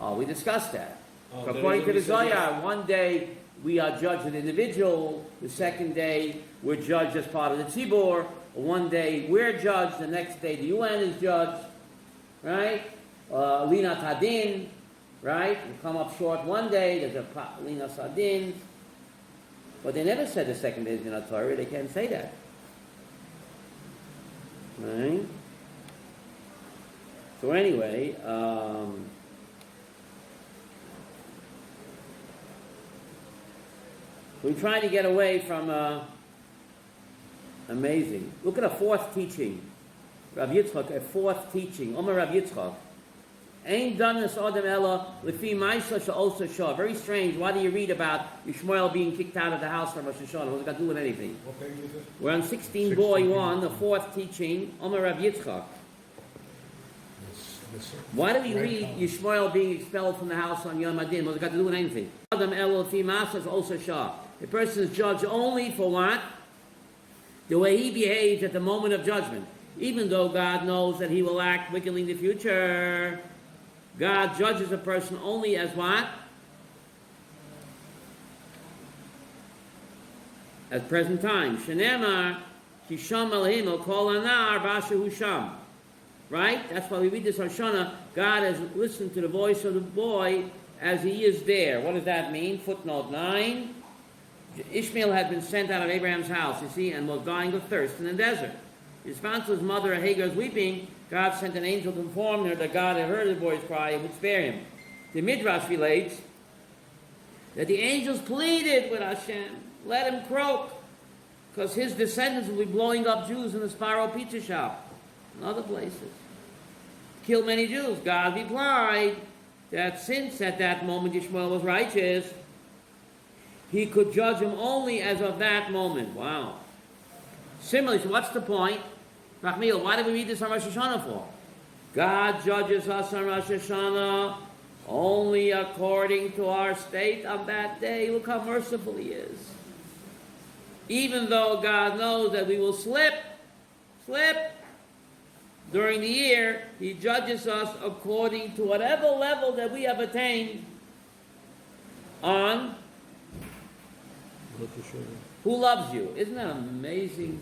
Oh, we discussed that. Oh, So the according to the reason we said Zohar, one day we are judged an individual, the second day we're judged as part of the Tzibor, one day we're judged, the next day the UN is judged, right? Lina Tadin, right? We come up short one day, there's a Lina Sadin. But they never said the second day is in a Torah, they can't say that. Right? So anyway, we try to get away from amazing. Look at a fourth teaching. Rabbi Yitzchak, a fourth teaching. Omer Rabbi Yitzchak. Ain't done this Adam Ella lefi ma'isa she'osa shah. Very strange. Why do you read about Yishmael being kicked out of the house from Rosh Hashanah? What's it got to do with anything? What page is it? We're on 16 boy 1, the fourth teaching. Omer Rabbi Yitzchak. Why do we read Yishmael being expelled from the house on Yom Adin? What's it got to do with anything? Adam Ella lefi ma'isa she'osa shah. A person is judged only for what? The way he behaves at the moment of judgment. Even though God knows that he will act wickedly in the future, God judges a person only as what? At present time. Shenema, Kisham Elohim, Kol Anar, Basha Husham. Right? That's why we read this Hashana. God has listened to the voice of the boy as he is there. What does that mean? Footnote 9. Ishmael had been sent out of Abraham's house, you see, and was dying of thirst in the desert. In response to his mother Hagar's weeping, God sent an angel to inform her that God had heard the boy's cry and would spare him. The Midrash relates that the angels pleaded with Hashem, let him croak, because his descendants will be blowing up Jews in the Sparrow pizza shop and other places. Kill many Jews. God replied that since at that moment Ishmael was righteous, he could judge him only as of that moment. Wow. Similarly, so what's the point? Rachmiel, why did we read this on Rosh Hashana for? God judges us on Rosh Hashana only according to our state on that day. Look how merciful he is. Even though God knows that we will slip during the year, he judges us according to whatever level that we have attained on who loves you. Isn't that amazing?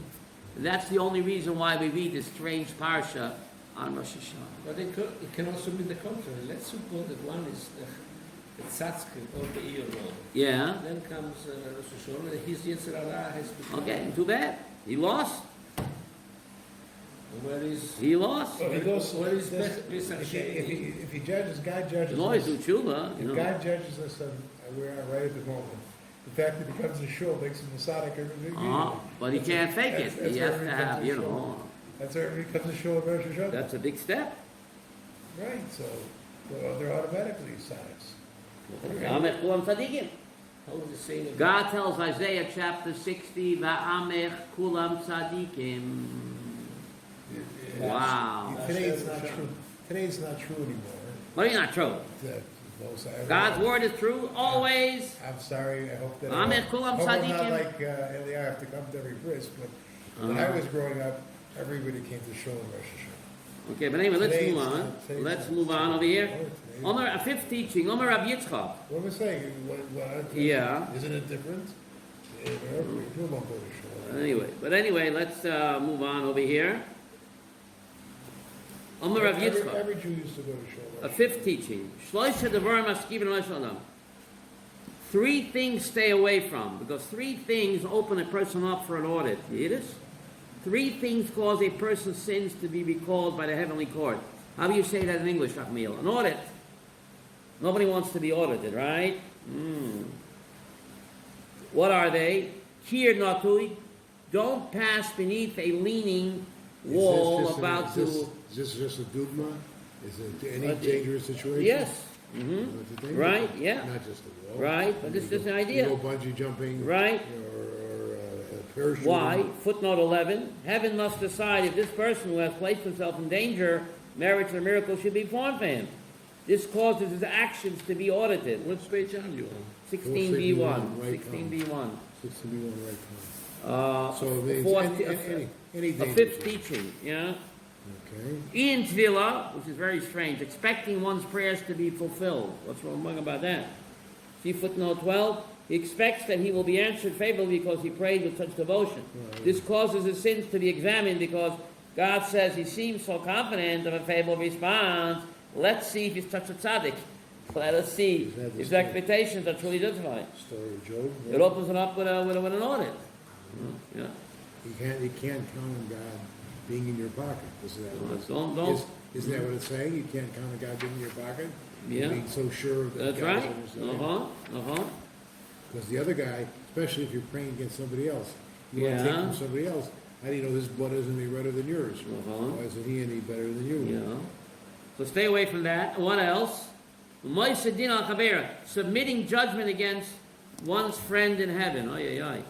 And that's the only reason why we read this strange parsha on Rosh Hashanah. But it can also be the contrary. Let's suppose that one is the Tzatzke or the Iyoro. Yeah. Then comes Rosh Hashanah, and his Yetzer Hara has become... Okay, too bad. He lost. Where is... He lost. Well, he goes- Where is If Pesach if he judges, God judges Noise us. do tshuva, you If know. God judges us, and we're at right at the moment. The fact that he comes to shul makes him Masonic every But he can't fake it. That's He where has to everybody have, comes you to know. shul. That's why everybody comes to shul at Rosh Hashanah. That's a big step. Right, so they're automatically Sonics. Va'amech kulam tzadikim. How is it saying? God tells Isaiah chapter 60, Va'amech kulam tzadikim. Wow. Today it's not true. Today it's not true anymore. But it's not true. That most- God's word is true always. I'm sorry, I hope that Amech I kulam hope I'm tzadikim. not like Eliyahu, I have to come to every bris, but when I was growing up, everybody came to shul in Rosh Hashanah. Okay, but anyway, let's Today move it's on. not- today Let's it's move not on true. over here. Oh, today- Omer, a fifth teaching, Omer Rabbi Yitzchak. What am I saying? Yeah. Isn't it different? Yeah, every Jew won't go to shul. Anyway, let's move on over here. Omer Rabbi Yitzchak. Every Jew used to go to shul. A fifth teaching. Shloisha devarim askiven l'shalom. 3 things stay away from, because 3 things open a person up for an audit. You hear this? 3 things cause a person's sins to be recalled by the heavenly court. How do you say that in English, Achmiel? An audit. Nobody wants to be audited, right? What are they? Kir natui. Don't pass beneath a leaning wall about to... Is this just a dogma? Is it any dangerous situation? Yes. It's a dangerous- Right, yeah. Not just a wall. Right, but this is an idea. You go bungee jumping. Right. Or parachuting. Why? Footnote 11. Heaven must decide if this person who has placed himself in danger merits a miracle should be performed for him. This causes his actions to be audited. What page are you on? 16b1. Right 16b1. 61 right time. So it means fourth- any A dangerous fifth situation. teaching, yeah? Okay. In Tvila, which is very strange, expecting one's prayers to be fulfilled. What's wrong about that? See footnote 12? He expects that he will be answered favorably because he prayed with such devotion. This causes his sins to be examined because God says he seems so confident of a favorable response. Let's see if he's such a tzaddik. Let us see Is that the if his story? expectations are truly justified. Story of Job. It opens it up with an audit. Yeah. You can't count on God being in your pocket. Isn't that what it's, Don't. isn't that what it's saying? You can't count on God being in your pocket? Yeah. Being so sure that That's God's right. understanding. Because the other guy, especially if you're praying against somebody else, you want to take Yeah. from somebody else. How do you know his blood isn't any redder than yours? Why isn't he any better than you? Yeah. So stay away from that. What else? Moiseh din al chavera, submitting judgment against one's friend in heaven. Ay, ay, ay.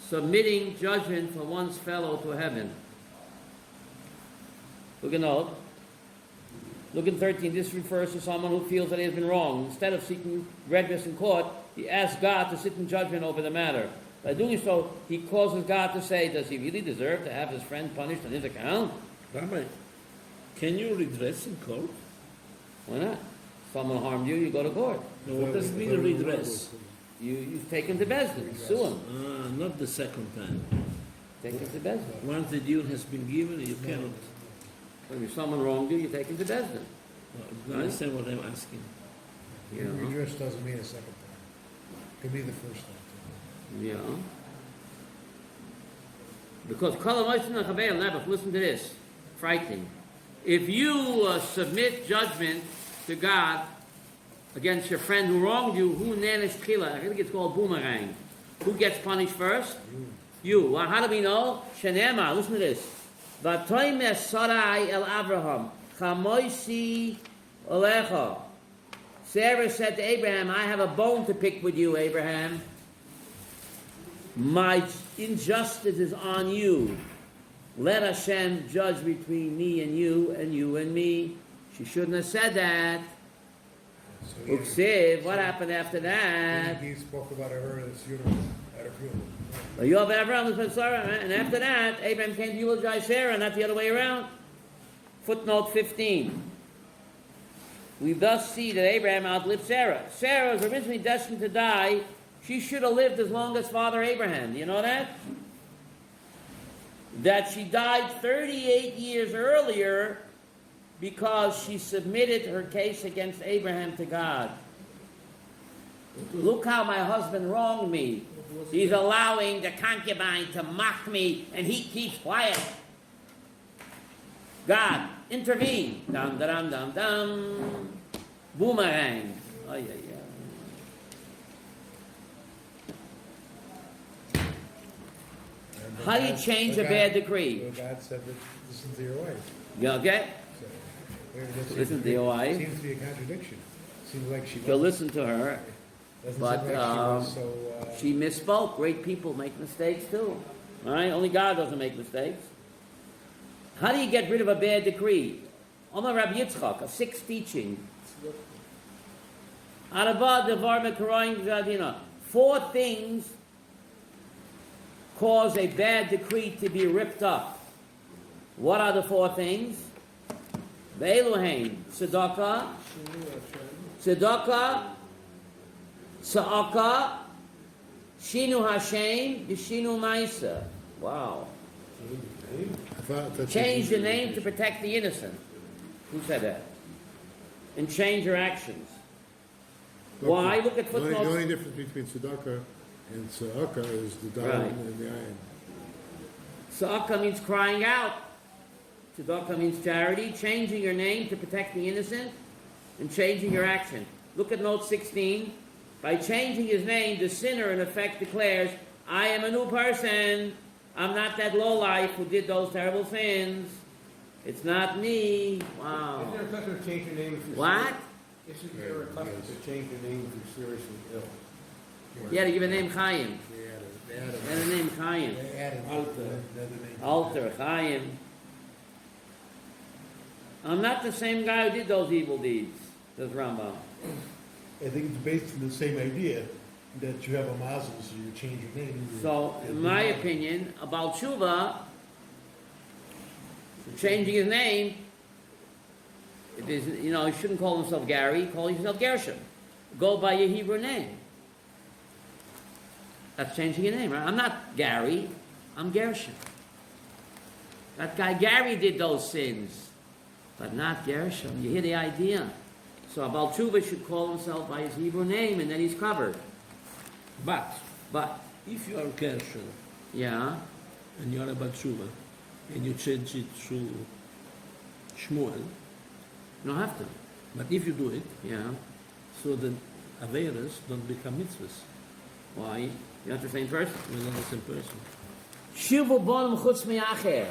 Submitting judgment for one's fellow to heaven. Look at note. Look at 13. This refers to someone who feels that he has been wrong. Instead of seeking redress in court, he asks God to sit in judgment over the matter. By doing so, he causes God to say, does he really deserve to have his friend punished on his account? Rabbi, can you redress in court? Why not? Someone harmed you, you go to court. No, what does it mean to redress? You take him to Bezdin, sue him. Not the second time. Take him to Bezdin. Once the deal has been given, you cannot. If someone wronged you, you take him to Bezdin. You understand what I'm asking? You know? Redress doesn't mean a second time. Could be the first time. Yeah. Because listen to this. Frightening. If you submit judgment to God against your friend who wronged you, who nanish tchila? I think it's called boomerang. Who gets punished first? You. Well, how do we know? Shenema, listen to this. Vatoyme Sarai el Abraham, chamoisi olecha. Sarah said to Abraham, I have a bone to pick with you, Abraham. My injustice is on you. Let Hashem judge between me and you and me. She shouldn't have said that. So Uksiv, what happened after that? He spoke about her at his funeral, at her funeral. And after that, Abraham came to eulogize Sarah, not the other way around. Footnote 15. We thus see that Abraham outlived Sarah. Sarah was originally destined to die. She should have lived as long as Father Abraham. Do you know that? That she died 38 years earlier because she submitted her case against Abraham to God. Look how my husband wronged me. He's allowing the concubine to mock me, and he keeps quiet. God, intervene. Dum, dum, dum, dum. Boomerang. Oh, yeah, yeah. How do you change a bad decree? So God said, listen to your wife. You okay? So, Listen to your wife. Seems to be a contradiction. Seems like she So wasn't- listen to her. doesn't But seem like she was so, she misspoke. Great people make mistakes too. All right? Only God doesn't make mistakes. How do you get rid of a bad decree? Omar Rabbi Yitzchak, a sixth teaching. Araba devar mekarayin zadina. 4 things cause a bad decree to be ripped up. What are the 4 things? Ve'eluhain, tzedakah, tzedakah, shinu Hashem, v'shinu ma'isa. Wow. Change the name to protect the innocent. Who said that? And change your actions. Why? Look at The only footnotes. difference between tzedakah and tzedakah is the dal Right. and the ayin. Tzedakah means crying out. Tzedakah means charity. Changing your name to protect the innocent and changing your action. Look at note 16. By changing his name, the sinner in effect declares, I am a new person. I'm not that lowlife who did those terrible sins. It's not me. Wow. Is there a custom to change your name if you're What? Isn't there a custom to change your name if you're seriously ill? You had to give a name Chaim. they added, You had a name Chaim. they added Alter. another name. Alter, Chaim. I'm not the same guy who did those evil deeds, says Rambam. I think it's based on the same idea that you have a mazel, so you change your name. So, in my opinion, about Tshuva, changing his name, it is, you know, he shouldn't call himself Gary, call himself Gershom. Go by your Hebrew name. That's changing your name, right? I'm not Gary, I'm Gershom. That guy Gary did those sins, but not Gershom. You hear the idea? So, Baal Tshuva should call himself by his Hebrew name, and then he's covered. But But, if you are Gershon yeah, and you are a Batshuva and you change it to Shmuel, you don't have to. but if you do it, Yeah. so the Averas don't become mitzvahs. Why? You're not the same person. You're not the same person. Shuvu bonum chutz mi'acher.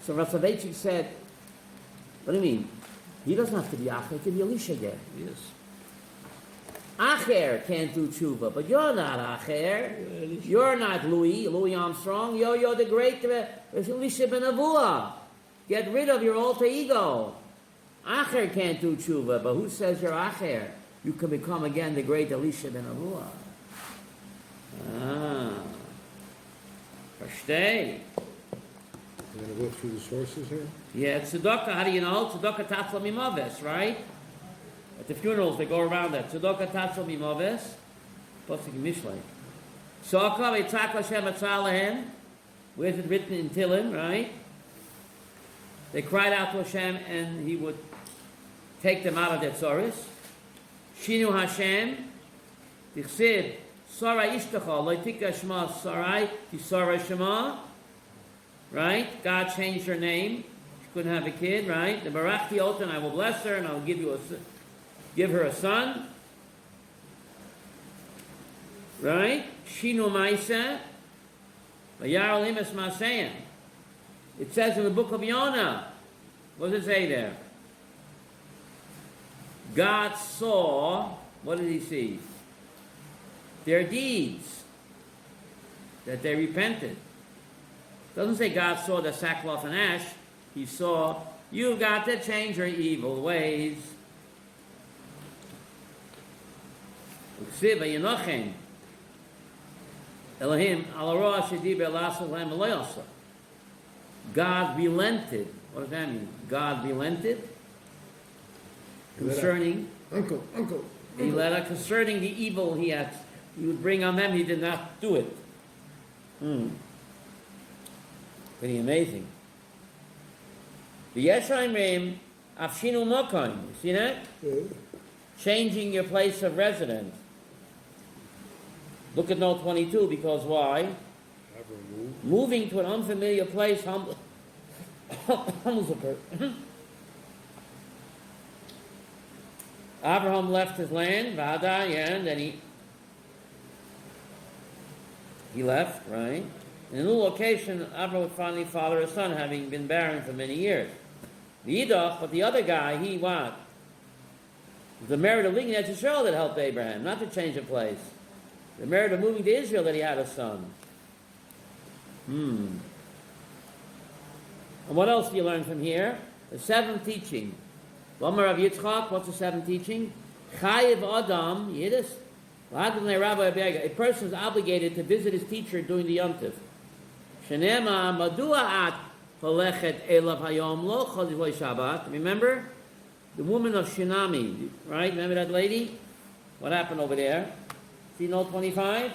So Rav Soloveitchik said, what do you mean? He doesn't have to be Acher, he can be Elisha again. Yes. Acher can't do tshuva, but you're not Acher. You're not Louis Armstrong. You're the great Elisha ben Avua. Get rid of your alter ego. Acher can't do tshuva, but who says you're Acher? You can become again the great Elisha ben Avua. Ah. Versteh. We're gonna go through the sources here? Yeah, tzedakah, how do you know? Tzedakah tatzla mimaves, right? At the funerals, they go around that. Tzedakah tatzla mimaves. Pasuk in Mishlei. Saka v'yitzak Hashem atzah lahem. Where's it written in Tillim, right? They cried out to Hashem and He would take them out of their tzoros. Shinu Hashem. Tichsiv. Sarai ishtacha. Loitika shema Sarai. Tisara shema. Right? God changed her name. She couldn't have a kid, right? The Barachti Otan, I will bless her and I will give her a son. Right? Shinu Maisa. Vayar Limas Maseyan. It says in the book of Yonah. What does it say there? God saw, what did He see? Their deeds. That they repented. It doesn't say God saw the sackcloth and ash. He saw, you've got to change your evil ways. God relented. What does that mean? God relented concerning Uncle. He let her concerning the evil he would bring on them. He did not do it. Pretty amazing. The Yeshayim Afshinu Mokan. You see that? Changing your place of residence. Look at note 22, because why? Moving to an unfamiliar place humbles a person. Abraham left his land, Vada, and then he left, right? In a new location, Abraham would finally father a son, having been barren for many years. But the other guy, he what? The merit of leaving to Israel that helped Abraham, not to change of place. The merit of moving to Israel that he had a son. And what else do you learn from here? The seventh teaching. What's the seventh teaching? Chayiv Adam, Yiddish. A person is obligated to visit his teacher during the Yom Tov. Shenema madua at halechet elav hayom lo chol Shabbat. Remember the woman of Shinami, right? Remember that lady? What happened over there? See note 25?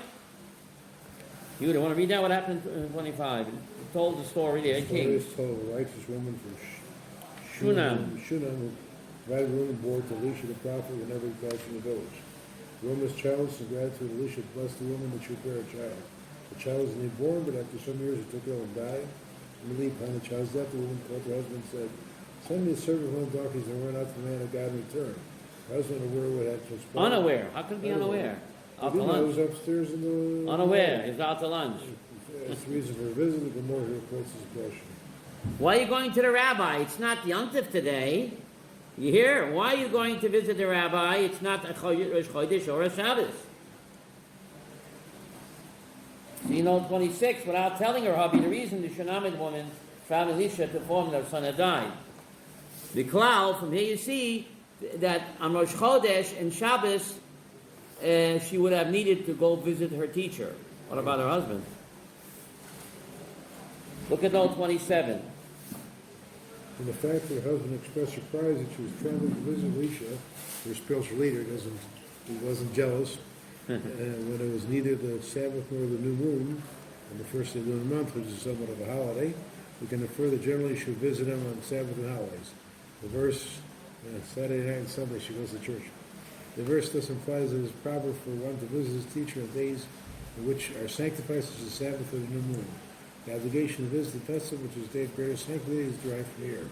You want to read that? What happened in 25? It told the story there. The story is told of a righteous woman from Shunam. Shunam invited room and board to Elisha the prophet whenever he passed in the village. The woman's childless in gratitude, Elisha blessed the woman that she would bear a child. The child was newborn, but after some years it took ill and died. Immediately upon the child's death, the woman called her husband and said, "Send me a servant with 1 donkeys and run out to the man of God in return." Her husband, aware what had transpired. Unaware. How could it be unaware? Out to He lunch. was upstairs in the... Unaware. He's out to lunch. That's the reason for a visit. The Gemara reports his question. Why are you going to the rabbi? It's not Yom Tov today. You hear? Why are you going to visit the rabbi? It's not a Rosh Chodesh or a Shabbos. See note 26, without telling her hubby the reason the Shunammite woman found Elisha to inform their son had died. The cloud, from here you see that on Rosh Chodesh and Shabbos, she would have needed to go visit her teacher. What about her husband? Look at note 27. And the fact that her husband expressed surprise that she was traveling to visit Elisha, her spiritual leader, he wasn't jealous. And when it was neither the Sabbath nor the new moon, on the first day of the new month, which is somewhat of a holiday, we can infer that generally she would visit him on Sabbath and holidays. The verse, Saturday night and Sunday she goes to church. The verse thus implies that it is proper for one to visit his teacher on days in which are sanctified, such as the Sabbath or the new moon. The obligation to visit the festival, which is the day of greater sanctity, is derived from here.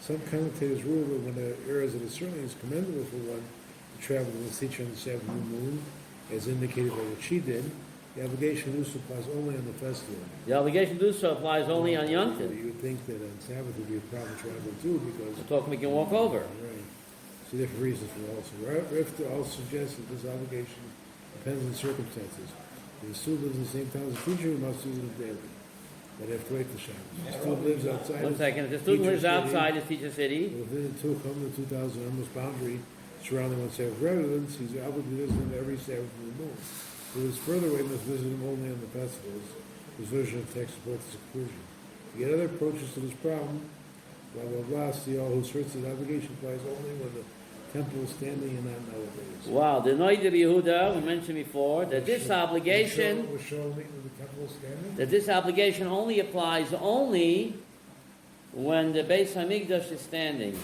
Some commentators rule that when the errors that it certainly is commendable for one to travel with his teacher on the Sabbath and new moon, as indicated by what she did, the obligation to do so applies only on the festival. The obligation to do so applies only on Yom Tov. You would think that on Sabbath would be a proper travel too, because... We're talking we can walk over. Right. So different reasons for also. Rif also suggests that this obligation depends on circumstances. If the student lives in the same town as the teacher, he must visit him daily. But have to wait till Shabbos. If the student lives outside... One second. If the student lives outside his teacher city... Within the 2,000 almost boundary surrounding one Sabbath residence, he's obligated to visit him every Sabbath of the moon. Who is further away must visit him only on the festivals. His version of the text supports this conclusion. Yet other approaches to this problem, blah, blah, blah, see all who asserts that obligation applies only when the temple is standing and not nowadays. Wow, the Noid of Yehuda, we mentioned before, that this obligation, Was shown when the temple is standing? that this obligation only applies only when the Beis Hamikdash is standing,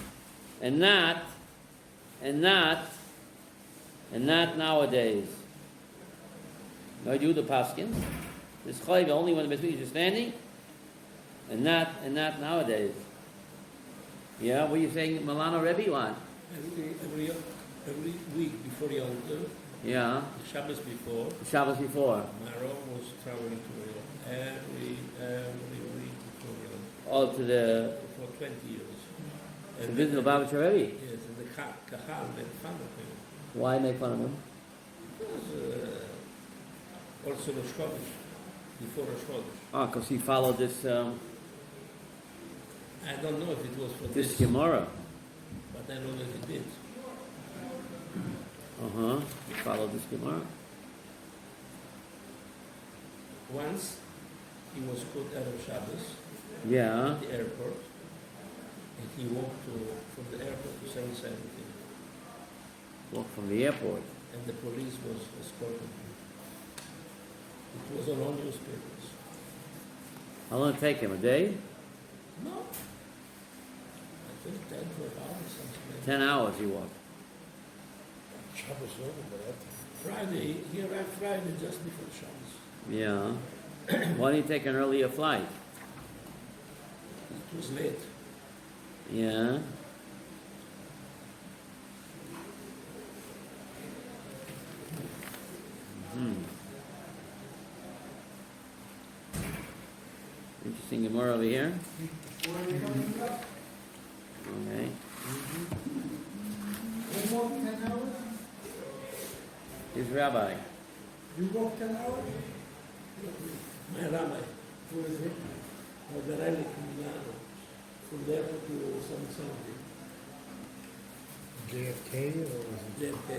and not nowadays. Noid Yehuda Paskins, this chayv only when the Beis Hamikdash is standing, and not nowadays. Yeah, what are you saying, Milano Rebbe? What? Every week before Yom Tov, Yeah, the Shabbos before, the Shabbos before. Maro was traveling to Israel. Every week before Yom All to the for 20 years. to visit the Lubavitcher Rebbe. Yes, and the Kahal made fun of him. Why make fun of him? Because also Rosh Chodesh, before Rosh Chodesh. Oh, because he followed this I don't know if it was for this this, Gemara. but I know that he did. He followed this Gemara. Once he was put out of Shabbos Yeah. at the airport, and he walked from the airport to 717, Walk from the airport. and the police was escorting him. It was on all newspapers. How long did it take him? A day? No. I think 10 for hours, something like 10 hours he walked. Shabbos over, but that. Friday, he arrived Friday just before Shabbos. Yeah. Why didn't he take an earlier flight? It was late. Yeah. Interesting Gemara over here. Okay. You walk 10 hours? Here's Rabbi. You walk 10 hours? My rabbi, Who is it? the Rabbi from Milano, from there to 770, JFK or was it? JFK.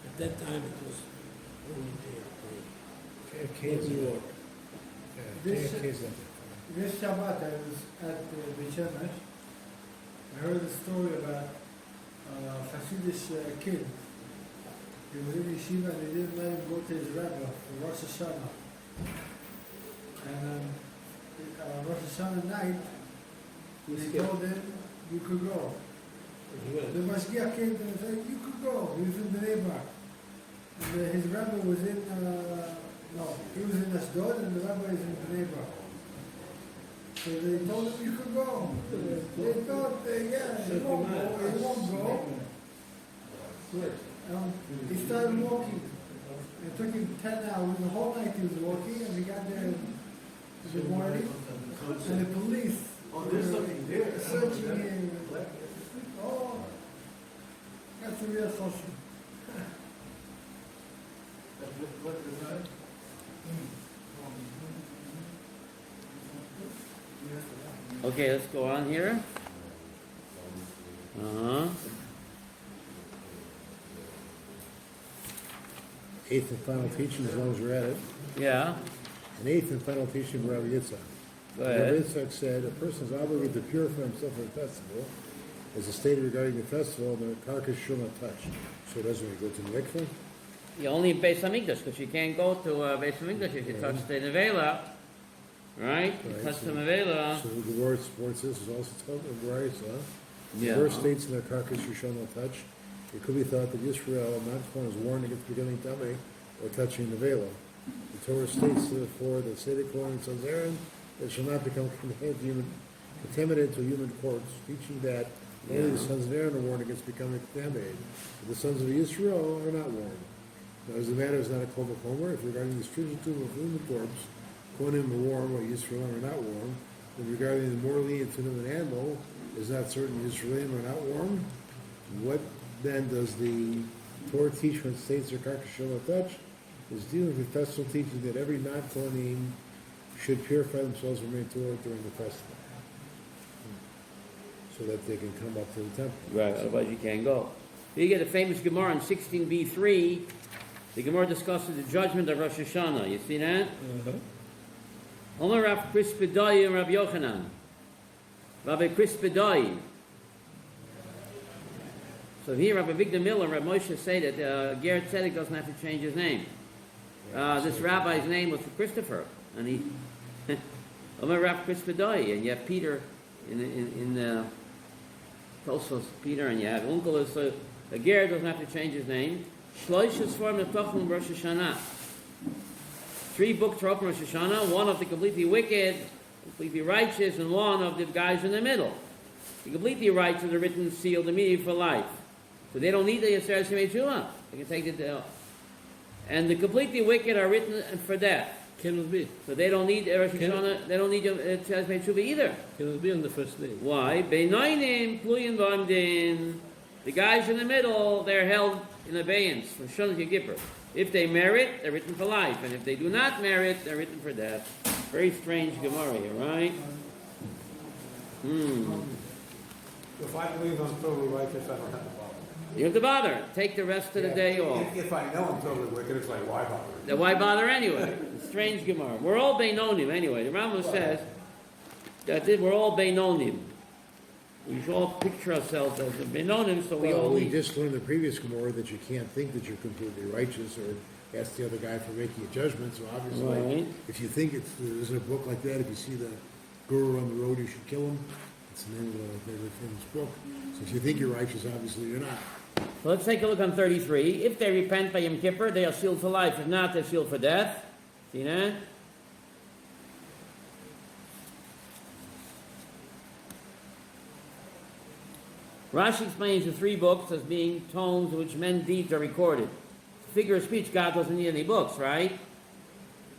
At that time it was only JFK. JFK is New York. Yeah, This- JFK is not This Shabbat I was at Beit Shemesh. I heard a story about a Hasidic kid. He was in yeshiva and they didn't let him go to his Rabbi for Rosh Hashana. And Rosh Hashanah night, they told him, you could go. He went. The Mashgiach came to him and said, you could go. He was in the neighbor. And his rabbi was in, he was in Ashdod and the rabbi is in the neighbor. So they told him you could go. They thought, he won't go, he won't go. He started walking. It took him 10 hours, the whole night he was walking, and he got there in the morning, and the police were searching him. Oh, that's a real chassid. Okay, let's go on here. eighth and final teaching, as long as we're at it. Yeah. An eighth and final teaching of Rabbi Yitzchak. Go Rabbi ahead. Yitzchak said, a person is obligated to purify himself for the festival. As stated regarding the festival, the carcass shall not touch. So it doesn't go to the mikveh. You only in Beis Hamikdash, because you can't go to Beis Hamikdash if you touch the nevela, right? You Right, touch so- the nevela. So the word supports this is also taught in Bryce, huh? The Yeah. verse states in the carcass you shall not touch. It could be thought that Yisrael, not one, is warned against becoming tummy or touching the veil. The Torah states, therefore, that say the Kohen sons Aaron, that shall not become contaminated to human corpse, teaching that only the sons of Aaron are warned against becoming contaminated. But the sons of Yisrael are not warned. Now, as the matter is not a kol v'chomer, if regarding the stringent tomb of human corpse, Kohanim are warned, while Yisrael are not warned. And regarding the more lenient tomb of an animal, is not certain Yisraelim are not warned. What then does the Torah teach when it states their carcass shall not touch? Is dealing with festival teaching that every non-Kohanim should purify themselves from Torah during the festival, so that they can come up to the temple. Right, otherwise you can't go. You get a famous Gemara in 16b3. The Gemara discusses the judgment of Rosh Hashana. You see that? Omer Rav Chris Bedoi and Rabbi Yochanan. Rabbi Chris Bedoi. So here, Rabbi Victor Miller and Rabbi Moshe say that Ger Tzedek doesn't have to change his name. This rabbi's name was Christopher, and he Omer Rav Chris Bedoi, and you have Peter in Tosos Peter, and you have Uncle. So the Ger doesn't have to change his name. Shloish is formed of Tochum Rosh Hashana. 3 books are open Rosh Hashana, one of the completely wicked, completely righteous, and one of the guys in the middle. The completely righteous are written, sealed immediately for life. So they don't need the Yisrael Shemei Tshuva. They can take it. And the completely wicked are written for death. Cannot be. So they don't need Rosh Hashanah, they don't need Yisrael Shemei Tshuva either. Cannot be on the first day. Why? Beinoinim Pluyim V'amdin. The guys in the middle, they're held in abeyance from Shon Kippur. If they merit, they're written for life, and if they do not merit, they're written for death. Very strange Gemara here, right? If I believe I'm totally righteous, I don't have to bother. You have to bother. Take the rest of the day off. If I know I'm totally wicked, it's like, why bother? Then why bother anyway? It's strange Gemara. We're all Beinonim anyway. The Rambam says that we're all Beinonim. We should all picture ourselves as a Beinonim, so we all We eat. just learned in the previous Gemara that you can't think that you're completely righteous or ask the other guy for making a judgment. So obviously, Right. if you think there's a book like that, if you see the guru on the road, you should kill him. It's the name of the famous book. So if you think you're righteous, obviously you're not. So let's take a look on 33. If they repent by Yom Kippur, they are sealed for life. If not, they're sealed for death. See that? Rashi explains the 3 books as being tomes in which men's deeds are recorded. Figure of speech, God doesn't need any books, right?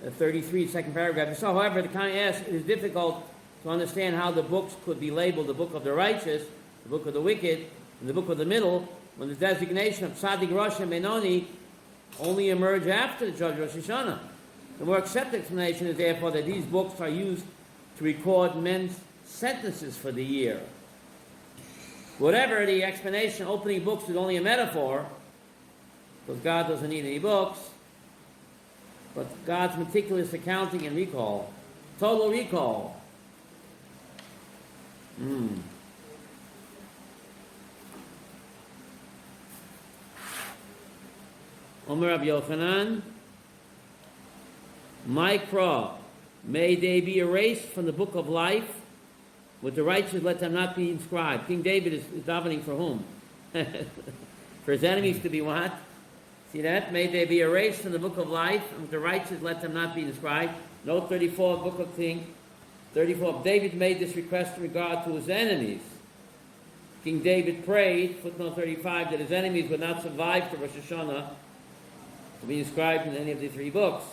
33, second paragraph. So, however, the kind asks, it is difficult to understand how the books could be labeled the book of the righteous, the book of the wicked, and the book of the middle, when the designation of Tzaddik, Rosh, and Benoni only emerge after the Judge Rosh Hashanah. The more accepted explanation is therefore that these books are used to record men's sentences for the year. Whatever the explanation, opening books is only a metaphor, because God doesn't need any books, but God's meticulous accounting and recall, total recall. Omer Rabbi Yochanan, Mikra, may they be erased from the book of life. With the righteous, let them not be inscribed. King David is davening for whom? For his enemies to be what? See that? May they be erased from the book of life, and with the righteous, let them not be inscribed. Note 34, book of King 34. David made this request in regard to his enemies. King David prayed, footnote 35, that his enemies would not survive to Rosh Hashanah to be inscribed in any of the 3 books.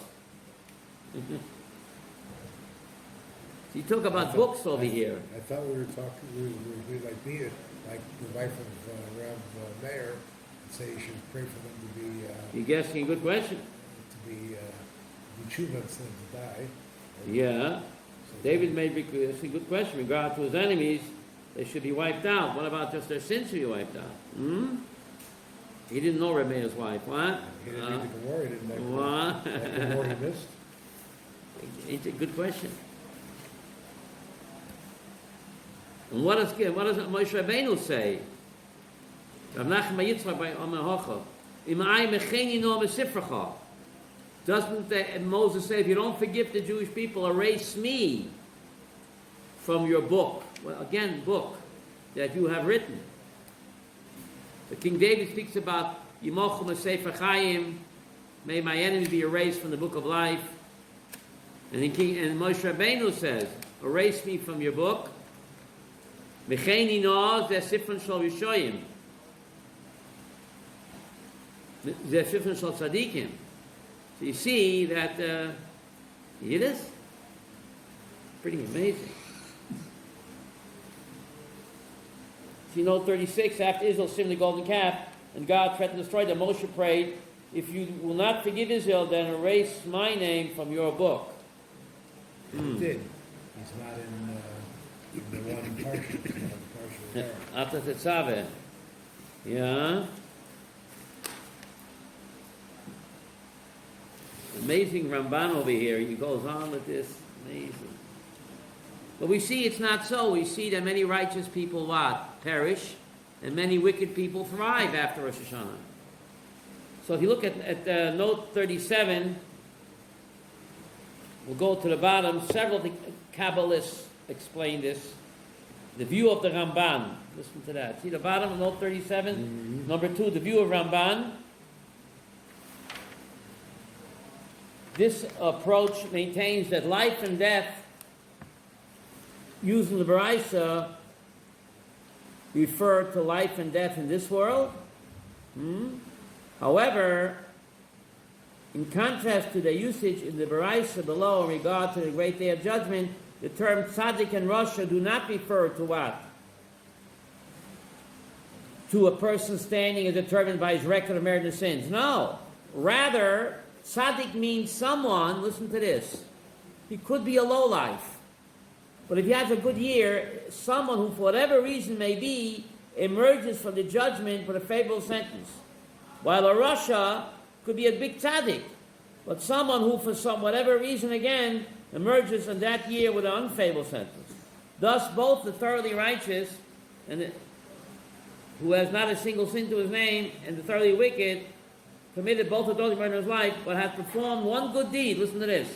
You talk about books over here. I thought we were talking, we like me, like the wife of Rab Meir, and say you should pray for them to be, You're asking a good question. tshuva instead to die. Yeah. So David made a good question. In regard to his enemies, they should be wiped out. What about just their sins should be wiped out? He didn't know Rebbe's wife. What? He didn't read the Gemara, he didn't like What? the Gemara he missed. It's a good question. And what does Moshe Rabbeinu say? Rav Nachman Yitzchak by Omer Hocha. Imai mecheni no mesifracha. Doesn't Moses say, if you don't forgive the Jewish people, erase me from your book? Well, again, book that you have written. The King David speaks about Yimochum Sefer Chaim. May my enemies be erased from the book of life. And Moshe Rabbeinu says, erase me from your book. Mecheni no ze sifron shel Rishoyim. Ze sifron shel tzadikim. So you see that, it is pretty amazing. See, note 36, after Israel sinned the golden calf, and God threatened to destroy them, Moshe prayed, if you will not forgive Israel, then erase my name from your book. He did. He's not in the one partial. He's not in partial there. After Tetzaveh. Yeah. Amazing Ramban over here. He goes on with this. Amazing. But we see it's not so. We see that many righteous people what? Perish, and many wicked people thrive after Rosh Hashanah. So if you look at note 37, we'll go to the bottom. Several of the Kabbalists explain this. The view of the Ramban. Listen to that. See the bottom of note 37? Mm-hmm. Number 2, the view of Ramban. This approach maintains that life and death, using the Baraisa, refer to life and death in this world. However, in contrast to the usage in the Baraisa below in regard to the great day of judgment, the term tzaddik and rasha do not refer to what? To a person standing as determined by his record of merit and sins. No. Rather, tzaddik means someone, listen to this, he could be a lowlife. But if he has a good year, someone who, for whatever reason may be, emerges from the judgment with a favorable sentence. While a rasha could be a big tzaddik, but someone who, for some whatever reason again, emerges in that year with an unfavorable sentence. Thus, both the thoroughly righteous and who has not a single sin to his name, and the thoroughly wicked, committed both of those in his life, but has performed one good deed. Listen to this.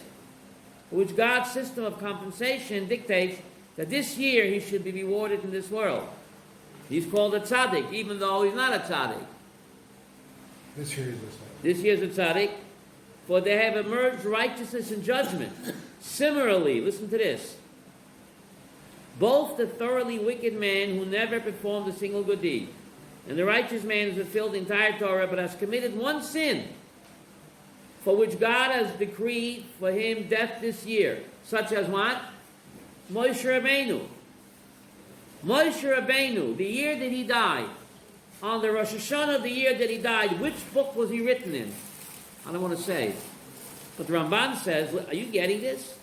For which God's system of compensation dictates that this year he should be rewarded in this world. He's called a tzaddik, even though he's not a tzaddik. This year is a tzaddik. This year's a tzaddik, for they have emerged righteousness and judgment. Similarly, listen to this. Both the thoroughly wicked man who never performed a single good deed, and the righteous man who has fulfilled the entire Torah but has committed one sin, for which God has decreed for him death this year, such as what? Moshe Rabbeinu. Moshe Rabbeinu, the year that he died, on the Rosh Hashana of the year that he died, which book was he written in? I don't want to say. But the Ramban says, are you getting this?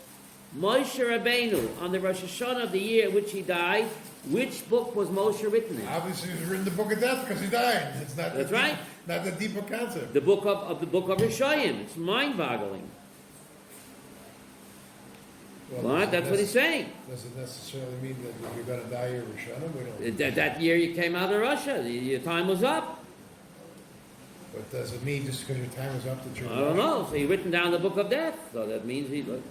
Moshe Rabbeinu, on the Rosh Hashana of the year in which he died, which book was Moshe written in? Obviously, he was written the book of death because he died. It's not. That's right. Not the deeper concept. The book of Rishayim. It's mind-boggling. Well, that's what he's saying. Does it necessarily mean that if you're going to die, you're Rishayim? We don't. That year you came out of Russia, your time was up. But does it mean just because your time is up that you're? I don't know. So he written down the book of death. So that means he. What?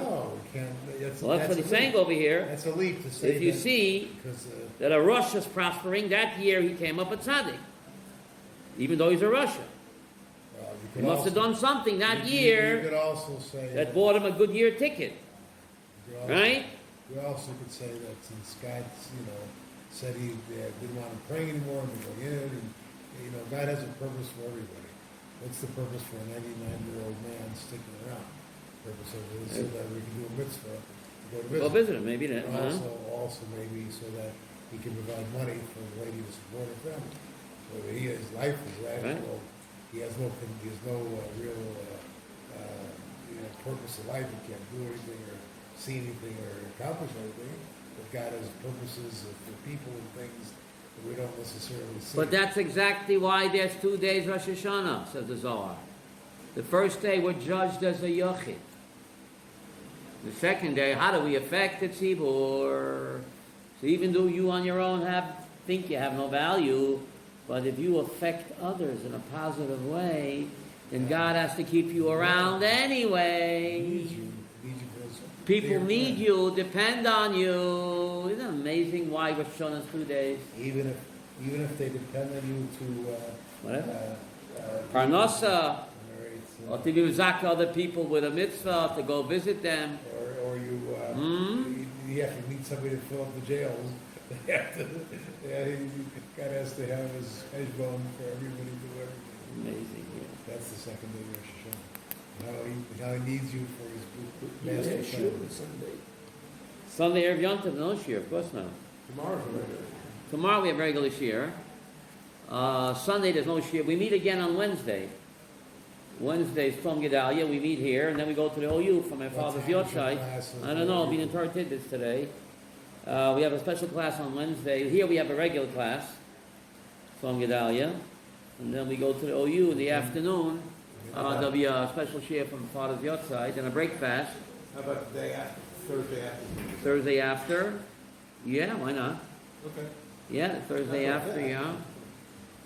No, we can't. That's What he's saying over here. That's a leap to say. If you see that a Rosh is prospering, that year he came up a tzaddik, even though he's a Russia. He must have done something that year you could also say that bought him a good year ticket, right? You also could say that since God, said he didn't want him praying anymore and going in, and God has a purpose for everybody. What's the purpose for a 99-year-old man sticking around? Purpose of it is so that we can do a mitzvah to go to visit. Him, maybe that. Also maybe so that he can provide money for the lady to support her family. So his life is rational. Right. He has no real purpose in life. He can't do anything or see anything or accomplish anything. But God has purposes for people and things that we don't necessarily see. But that's exactly why there's 2 days Rosh Hashanah, says the Zohar. The first day we're judged as a yochid. The second day, how do we affect the tzibur? So even though you on your own think you have no value, but if you affect others in a positive way, then God has to keep you around anyway. People need you, depend on you. Isn't it amazing why Rosh Hashanah is 2 days? Even if they depend on you to whatever. Parnasa, or to give zak to other people with a mitzvah, to go visit them. Or you have to meet somebody to fill up the jails. God has to have his heshbon for everybody to do everything. Amazing, yeah. That's the second day of Rosh Hashanah. How he needs you for his master plan. Sunday Erev Yom Tov, no shir, of course not. Tomorrow we have regular shir. Sunday there's no shir. We meet again on Wednesday. Wednesday is Tom Gedalia. We meet here, and then we go to the OU for my father's Yotzai. I don't know, being in Torah Tidbits today. We have a special class on Wednesday. Here we have a regular class, Tom Gedalia. And then we go to the OU in the afternoon. There'll be a special share from Father's Yotzai, then a break fast. How about the day after? Thursday after. Thursday after? Yeah, why not? Okay, Yeah, the Thursday That's after, okay. yeah.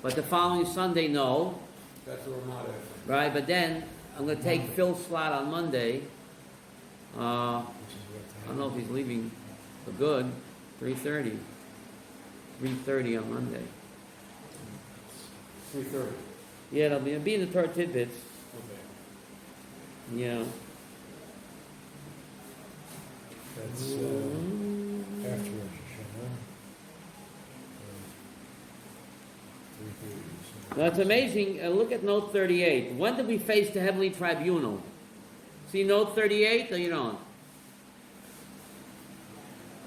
But the following Sunday, no. that's what we're not at. Right, but then I'm gonna take Phil's slot on Monday. I don't know if he's leaving for good. 3:30. 3:30 on Monday. 3:30. Yeah, it'll be in the Torah tidbits. Okay. Yeah. That's after Rosh Hashana. 3:30. Now it's amazing. Look at note 38. When did we face the heavenly tribunal? See note 38 or you don't?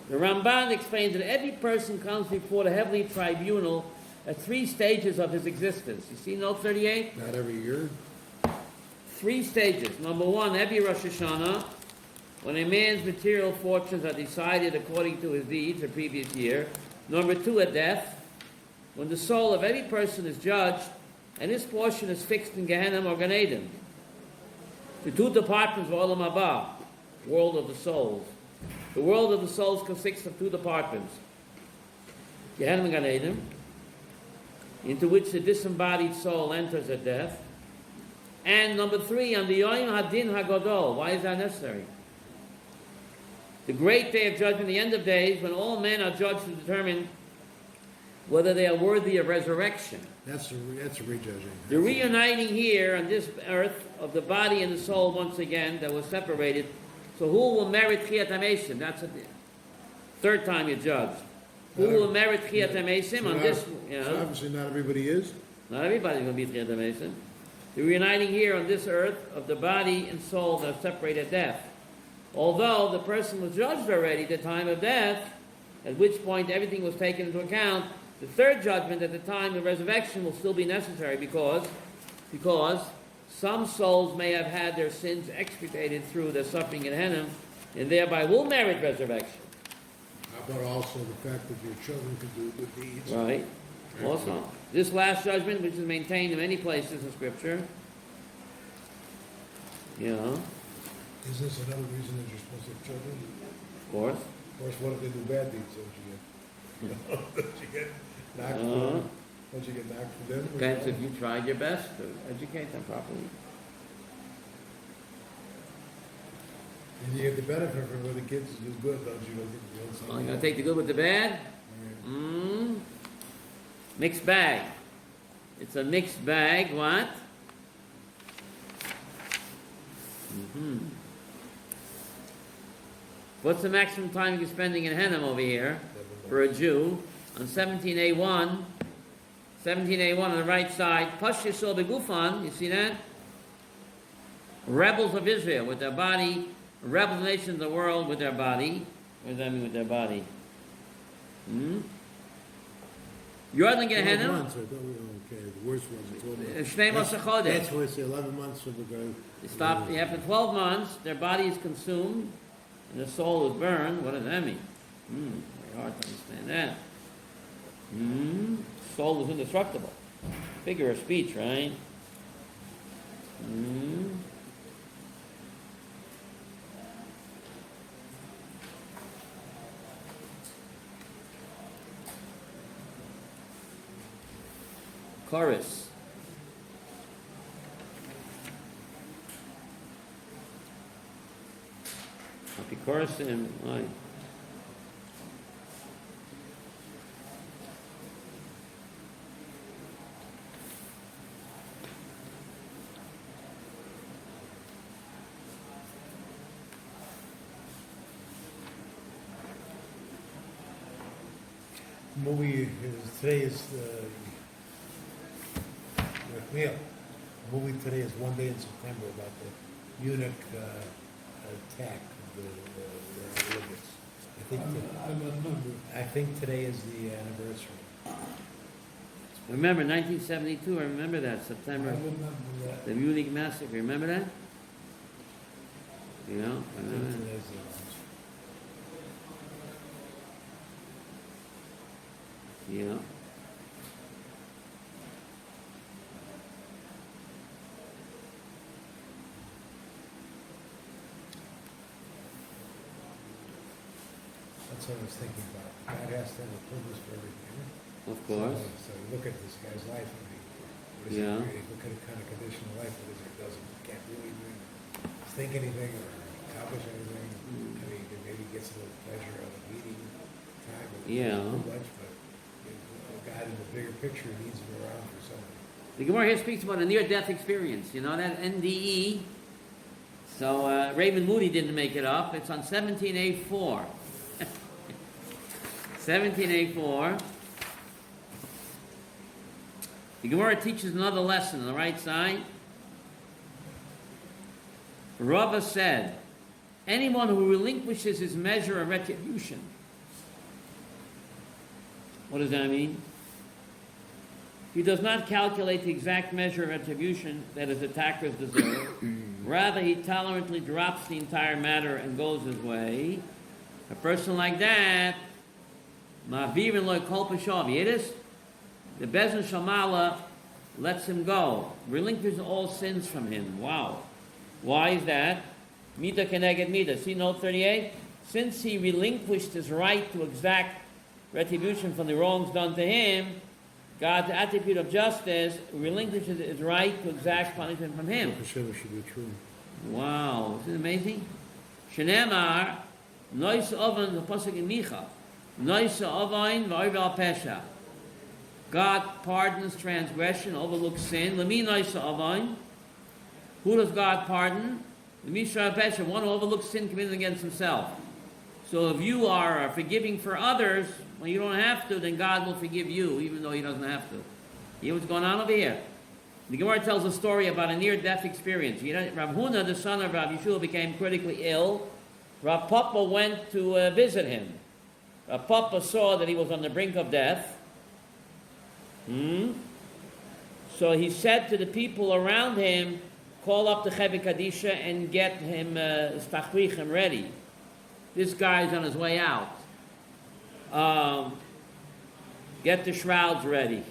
The Ramban explains that every person comes before the heavenly tribunal at 3 stages of his existence. You see note 38? Not every year? 3 stages. Number 1, every Rosh Hashana, when a man's material fortunes are decided according to his deeds the previous year. Number 2, at death, when the soul of every person is judged and his portion is fixed in Gehenna or Gan Eden. The 2 departments of Olam Haba, world of the souls. The world of the souls consists of 2 departments. Gehenna and Gan Eden, into which the disembodied soul enters at death. And number 3, on the Yom Hadin HaGadol. Why is that necessary? The great day of judgment, the end of days, when all men are judged to determine whether they are worthy of resurrection. That's a rejudging. The reuniting here on this earth of the body and the soul once again that was separated. So who will merit Chiyat HaMesim? That's the 3rd time you're judged. Who will merit Chiyat HaMesim on this? So obviously not everybody is. Not everybody's going to be Chiyat HaMesim. The reuniting here on this earth of the body and soul that are separated at death. Although the person was judged already at the time of death, at which point everything was taken into account, the 3rd judgment at the time of resurrection will still be necessary because some souls may have had their sins expiated through their suffering in Gehenna and thereby will merit resurrection. How about also the fact that your children can do good deeds? Right? Also, this last judgment, which is maintained in many places in Scripture, you know, Is this another reason that you're supposed to have children? of course. Of course, what if they do bad deeds? Don't you get knocked for Uh-huh. them? Don't you get knocked for them? Depends if you tried your best to educate them properly. And you get the benefit from when the kids do good, don't you? Well, you gonna take the good with the bad? Mixed bag. It's a mixed bag. What? What's the maximum time you're spending in Gehenna over here for a Jew? On 17A1, 17A1 on the right side, Pash Yisrael Begufan, you see that? Rebels of Israel with their body, rebels of nations of the world with their body. What does that mean with their body? You're in Gehenna? 12 months, I thought we were okay. The worst was 12 months. Shnei Moshe Chodesh. That's why I say 11 months for the guy. Stop. After 12 months, their body is consumed and the soul is burned. What does that mean? Very hard to understand that. Soul is indestructible. Figure of speech, right? Chorus. Apikorasim, why? Movie today is movie today is one day in September about the Munich attack of the Olympics. I think today is the anniversary. Remember 1972, I remember that, September, the Munich massacre, remember that? You know, I think today's the yeah. That's what I was thinking about. God has to have a purpose for everything. Of course. So you look at this guy's life, I mean, what is Yeah. it really? Look at the kind of condition of life, what is it, doesn't, can't do anything, think anything, or accomplish anything. I mean, maybe gets a little pleasure out of eating time, or Yeah. too much, but God in the bigger picture needs him around for something. The Gemara here speaks about a near-death experience. You know that NDE. So Raymond Moody didn't make it up. It's on 17A4. 17A4. The Gemara teaches another lesson on the right side. Rabbi said, anyone who relinquishes his measure of retribution. What does that mean? He does not calculate the exact measure of retribution that his attackers deserve. Rather, he tolerantly drops the entire matter and goes his way. A person like that, ma'avirin lo kol peshav yidis, the Bezdin Shamala lets him go, relinquishes all sins from him. Wow. Why is that? Mida keneged mida. See note 38? Since he relinquished his right to exact retribution from the wrongs done to him, God's attribute of justice relinquishes his right to exact punishment from him. Hashem should be true. Wow, isn't it amazing? Shenemar, nois oven, the pasuk in Micha, nois oven v'oivel pesha. God pardons transgression, overlooks sin. Lemi nois oven. Who does God pardon? Lemi shra pesha, one who overlooks sin committed against himself. So if you are forgiving for others, when you don't have to, then God will forgive you, even though he doesn't have to. You hear what's going on over here? The Gemara tells a story about a near-death experience. You know, Rav Huna, the son of Rav Yeshua, became critically ill. Rav Papa went to visit him. Rav Papa saw that he was on the brink of death. So he said to the people around him, call up the Chevy Kadisha and get him stachrichim ready. This guy's on his way out. Get the shrouds ready.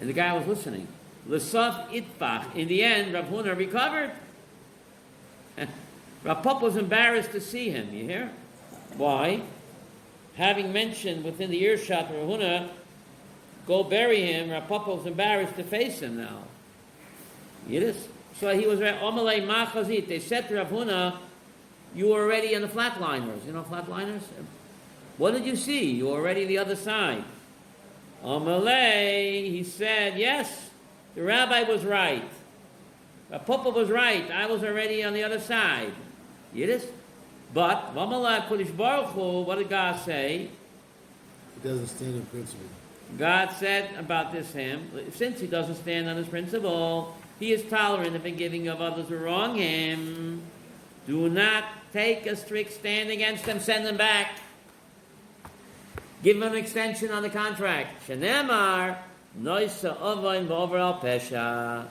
And the guy was listening. L'saf itbach. In the end, Rav Huna recovered. Rav Papa was embarrassed to see him. You hear? Why? Having mentioned within the earshot of Rav Huna, go bury him, Rav Papa was embarrassed to face him now. Yiddish. So he was Omalei Machazit. They said to Rav Huna, you were already in the flatliners. You know flatliners? What did you see? You were already the other side. Amalei, he said, yes, the rabbi was right. Rav Papa was right. I was already on the other side. Yiddish? But, V'amalei Kodesh Baruch Hu, what did God say? It doesn't stand in principle. God said about this hymn, since he doesn't stand on his principle, he is tolerant of forgiving of others who wrong him. Do not take a strict stand against them, send them back. Give them an extension on the contract. Shenemar, noisa ovain v'over pesha.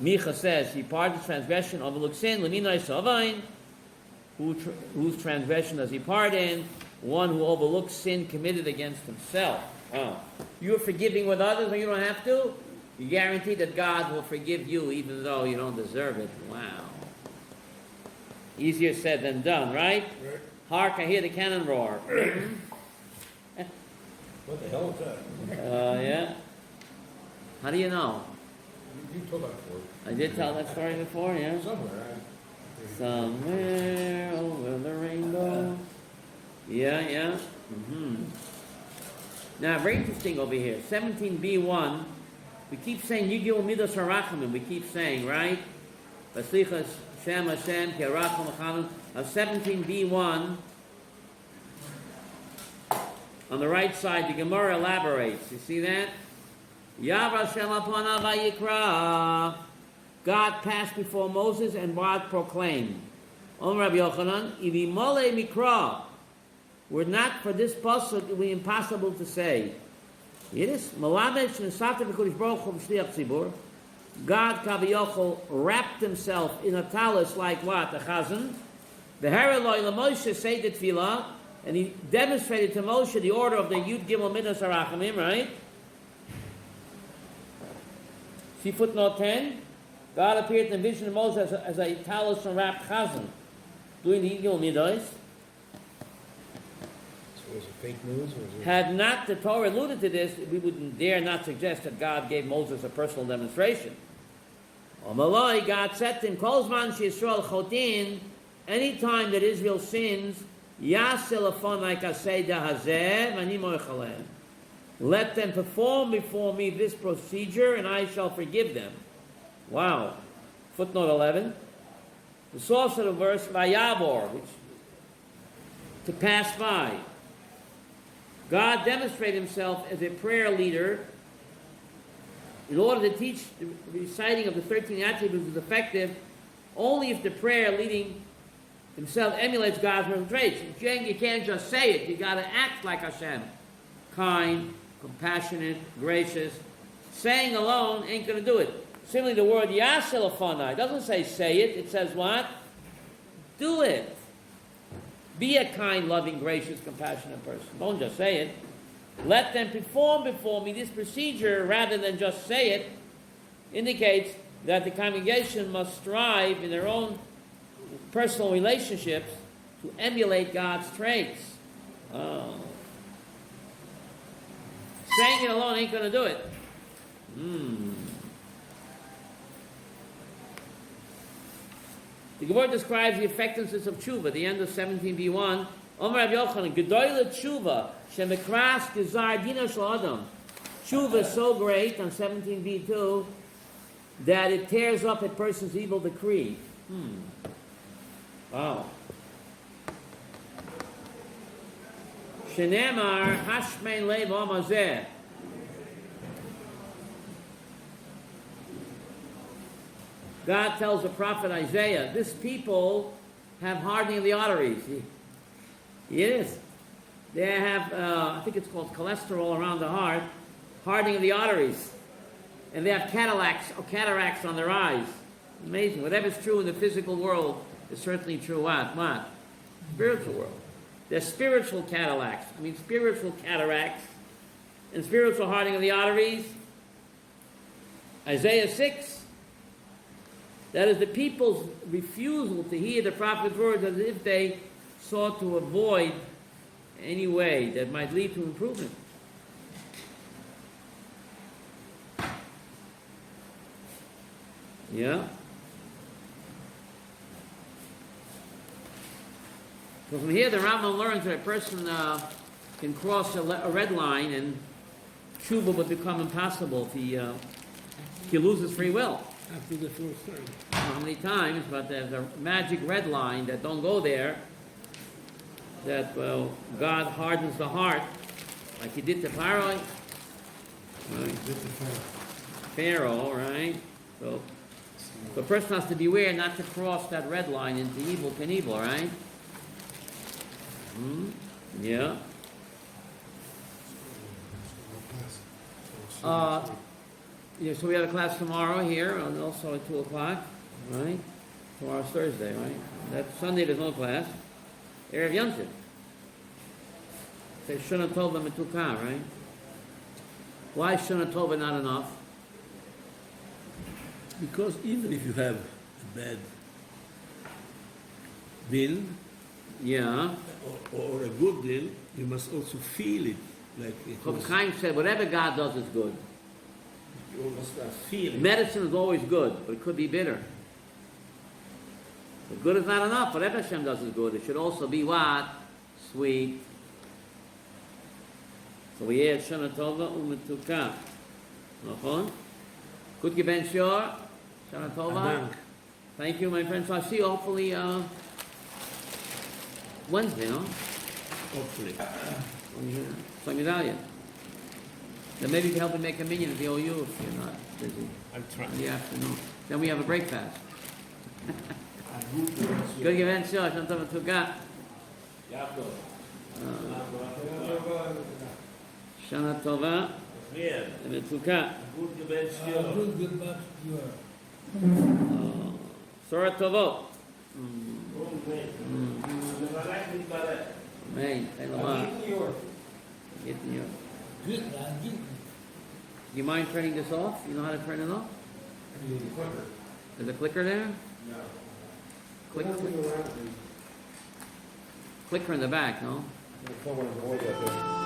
Micha says, he pardons transgression, overlooks sin. Lemi noisa ovain, whose transgression does he pardon? One who overlooks sin committed against himself. You're forgiving with others when you don't have to? You guarantee that God will forgive you even though you don't deserve it. Wow. Easier said than done, right? Right. Hark, I hear the cannon roar. What the hell is that? Yeah. How do you know? You told that before. I did tell that story before, yeah? Somewhere. Somewhere over the rainbow. Yeah. Now, very interesting over here. 17b1. We keep saying Yigil Midas Harachamim. We keep saying, right? Basichas Shem Hashem Ki Haracham Achamim. 17b1. On the right side, the Gemara elaborates. You see that? Yav Hashem Apanav Vayikra. God passed before Moses and God proclaimed. Om Rabbi Yochanan, Ivi Mole Mikra. Were not for this pasuk, it would be impossible to say. Yiddish, Malamesh Nesata B'Kodesh Baruch Hu B'Shliach Tzibur. God Kaviyachol wrapped himself in a talus like what? A chazan. The Hereloi LaMoshe say the tefillah, and he demonstrated to Moshe the order of the Yud Gimel Midas Harachamim, right? See footnote 10? God appeared in the vision of Moses as a talus and wrapped chazan, doing the Yud Gimel Midas. Was it fake news, or was it? Had not the Torah alluded to this, we wouldn't dare not suggest that God gave Moses a personal demonstration. Omaloi, God said to him, Kolzman Yisrael chotin, anytime that Israel sins, Yasel afonai kaseda hazeh, v'ani moichalem. Let them perform before me this procedure, and I shall forgive them. Wow. Footnote 11. The source of the verse, Vayavor, which to pass by. God demonstrated himself as a prayer leader in order to teach the reciting of the 13 attributes is effective only if the prayer leading himself emulates God's moral traits. You can't just say it, you got to act like Hashem. Kind, compassionate, gracious. Saying alone ain't going to do it. Similarly, the word Yasel afonai doesn't say it, it says what? Do it. Be a kind, loving, gracious, compassionate person. Don't just say it. Let them perform before me this procedure rather than just say it indicates that the congregation must strive in their own personal relationships to emulate God's traits. Oh. Saying it alone ain't going to do it. The Gemara describes the effectiveness of tshuva, the end of 17b1. Omer Rabbi Yochanan, Gedoyle tshuva, shemekras gezar dina shel adam. Tshuva is so great on 17b2 that it tears up a person's evil decree. Wow. Shenemar hashmein lev amazeh. God tells the prophet Isaiah, this people have hardening of the arteries. Yes. They have, I think it's called cholesterol around the heart, hardening of the arteries. And they have cataracts on their eyes. Amazing. Whatever's true in the physical world is certainly true what? Spiritual world. There's spiritual cataracts. Spiritual cataracts and spiritual hardening of the arteries. Isaiah 6. That is the people's refusal to hear the prophet's words as if they sought to avoid any way that might lead to improvement. Yeah? So from here the Rambam learns that a person can cross a red line and tshuva would become impossible if he loses free will. After the first time. How many times, but there's a magic red line that don't go there, that God hardens the heart, like he did to Pharaoh. Right? Pharaoh, right? So the person has to beware not to cross that red line into evil Knievel, right? Yeah. Yeah, so we have a class tomorrow here, and also at 2 o'clock, right? Tomorrow's Thursday, right? That Sunday there's no class. Erev Yontif. Say Shana Tova Metukah, right? Why is Shana Tova not enough? Because even if you have a bad deal, Yeah. or a good deal, you must also feel it. Like it Chaim was, Chaim said, whatever God does is good. you must start feeling. Medicine is always good, but it could be bitter. But good is not enough. Whatever Hashem does is good. It should also be what? Sweet. So we add Shana Tova Umetukah. Nachon? Good given Shor. Shana Tova. Adank. Thank you, my friends. So I'll see you hopefully Wednesday, no? Hopefully. So medallion. Then maybe you can help me make a minion at the OU if you're not busy I'm trying. in the afternoon. Then we have a break fast. Good event, sure. Shana Tova Tukah. Shana Tova Tukah. Good luck. Surah Tovot. Amen. Thank you. Getting yours. Do you mind turning this off? You know how to turn it off? There's a clicker there? No. Clicker in the back, no? Someone in the order out there.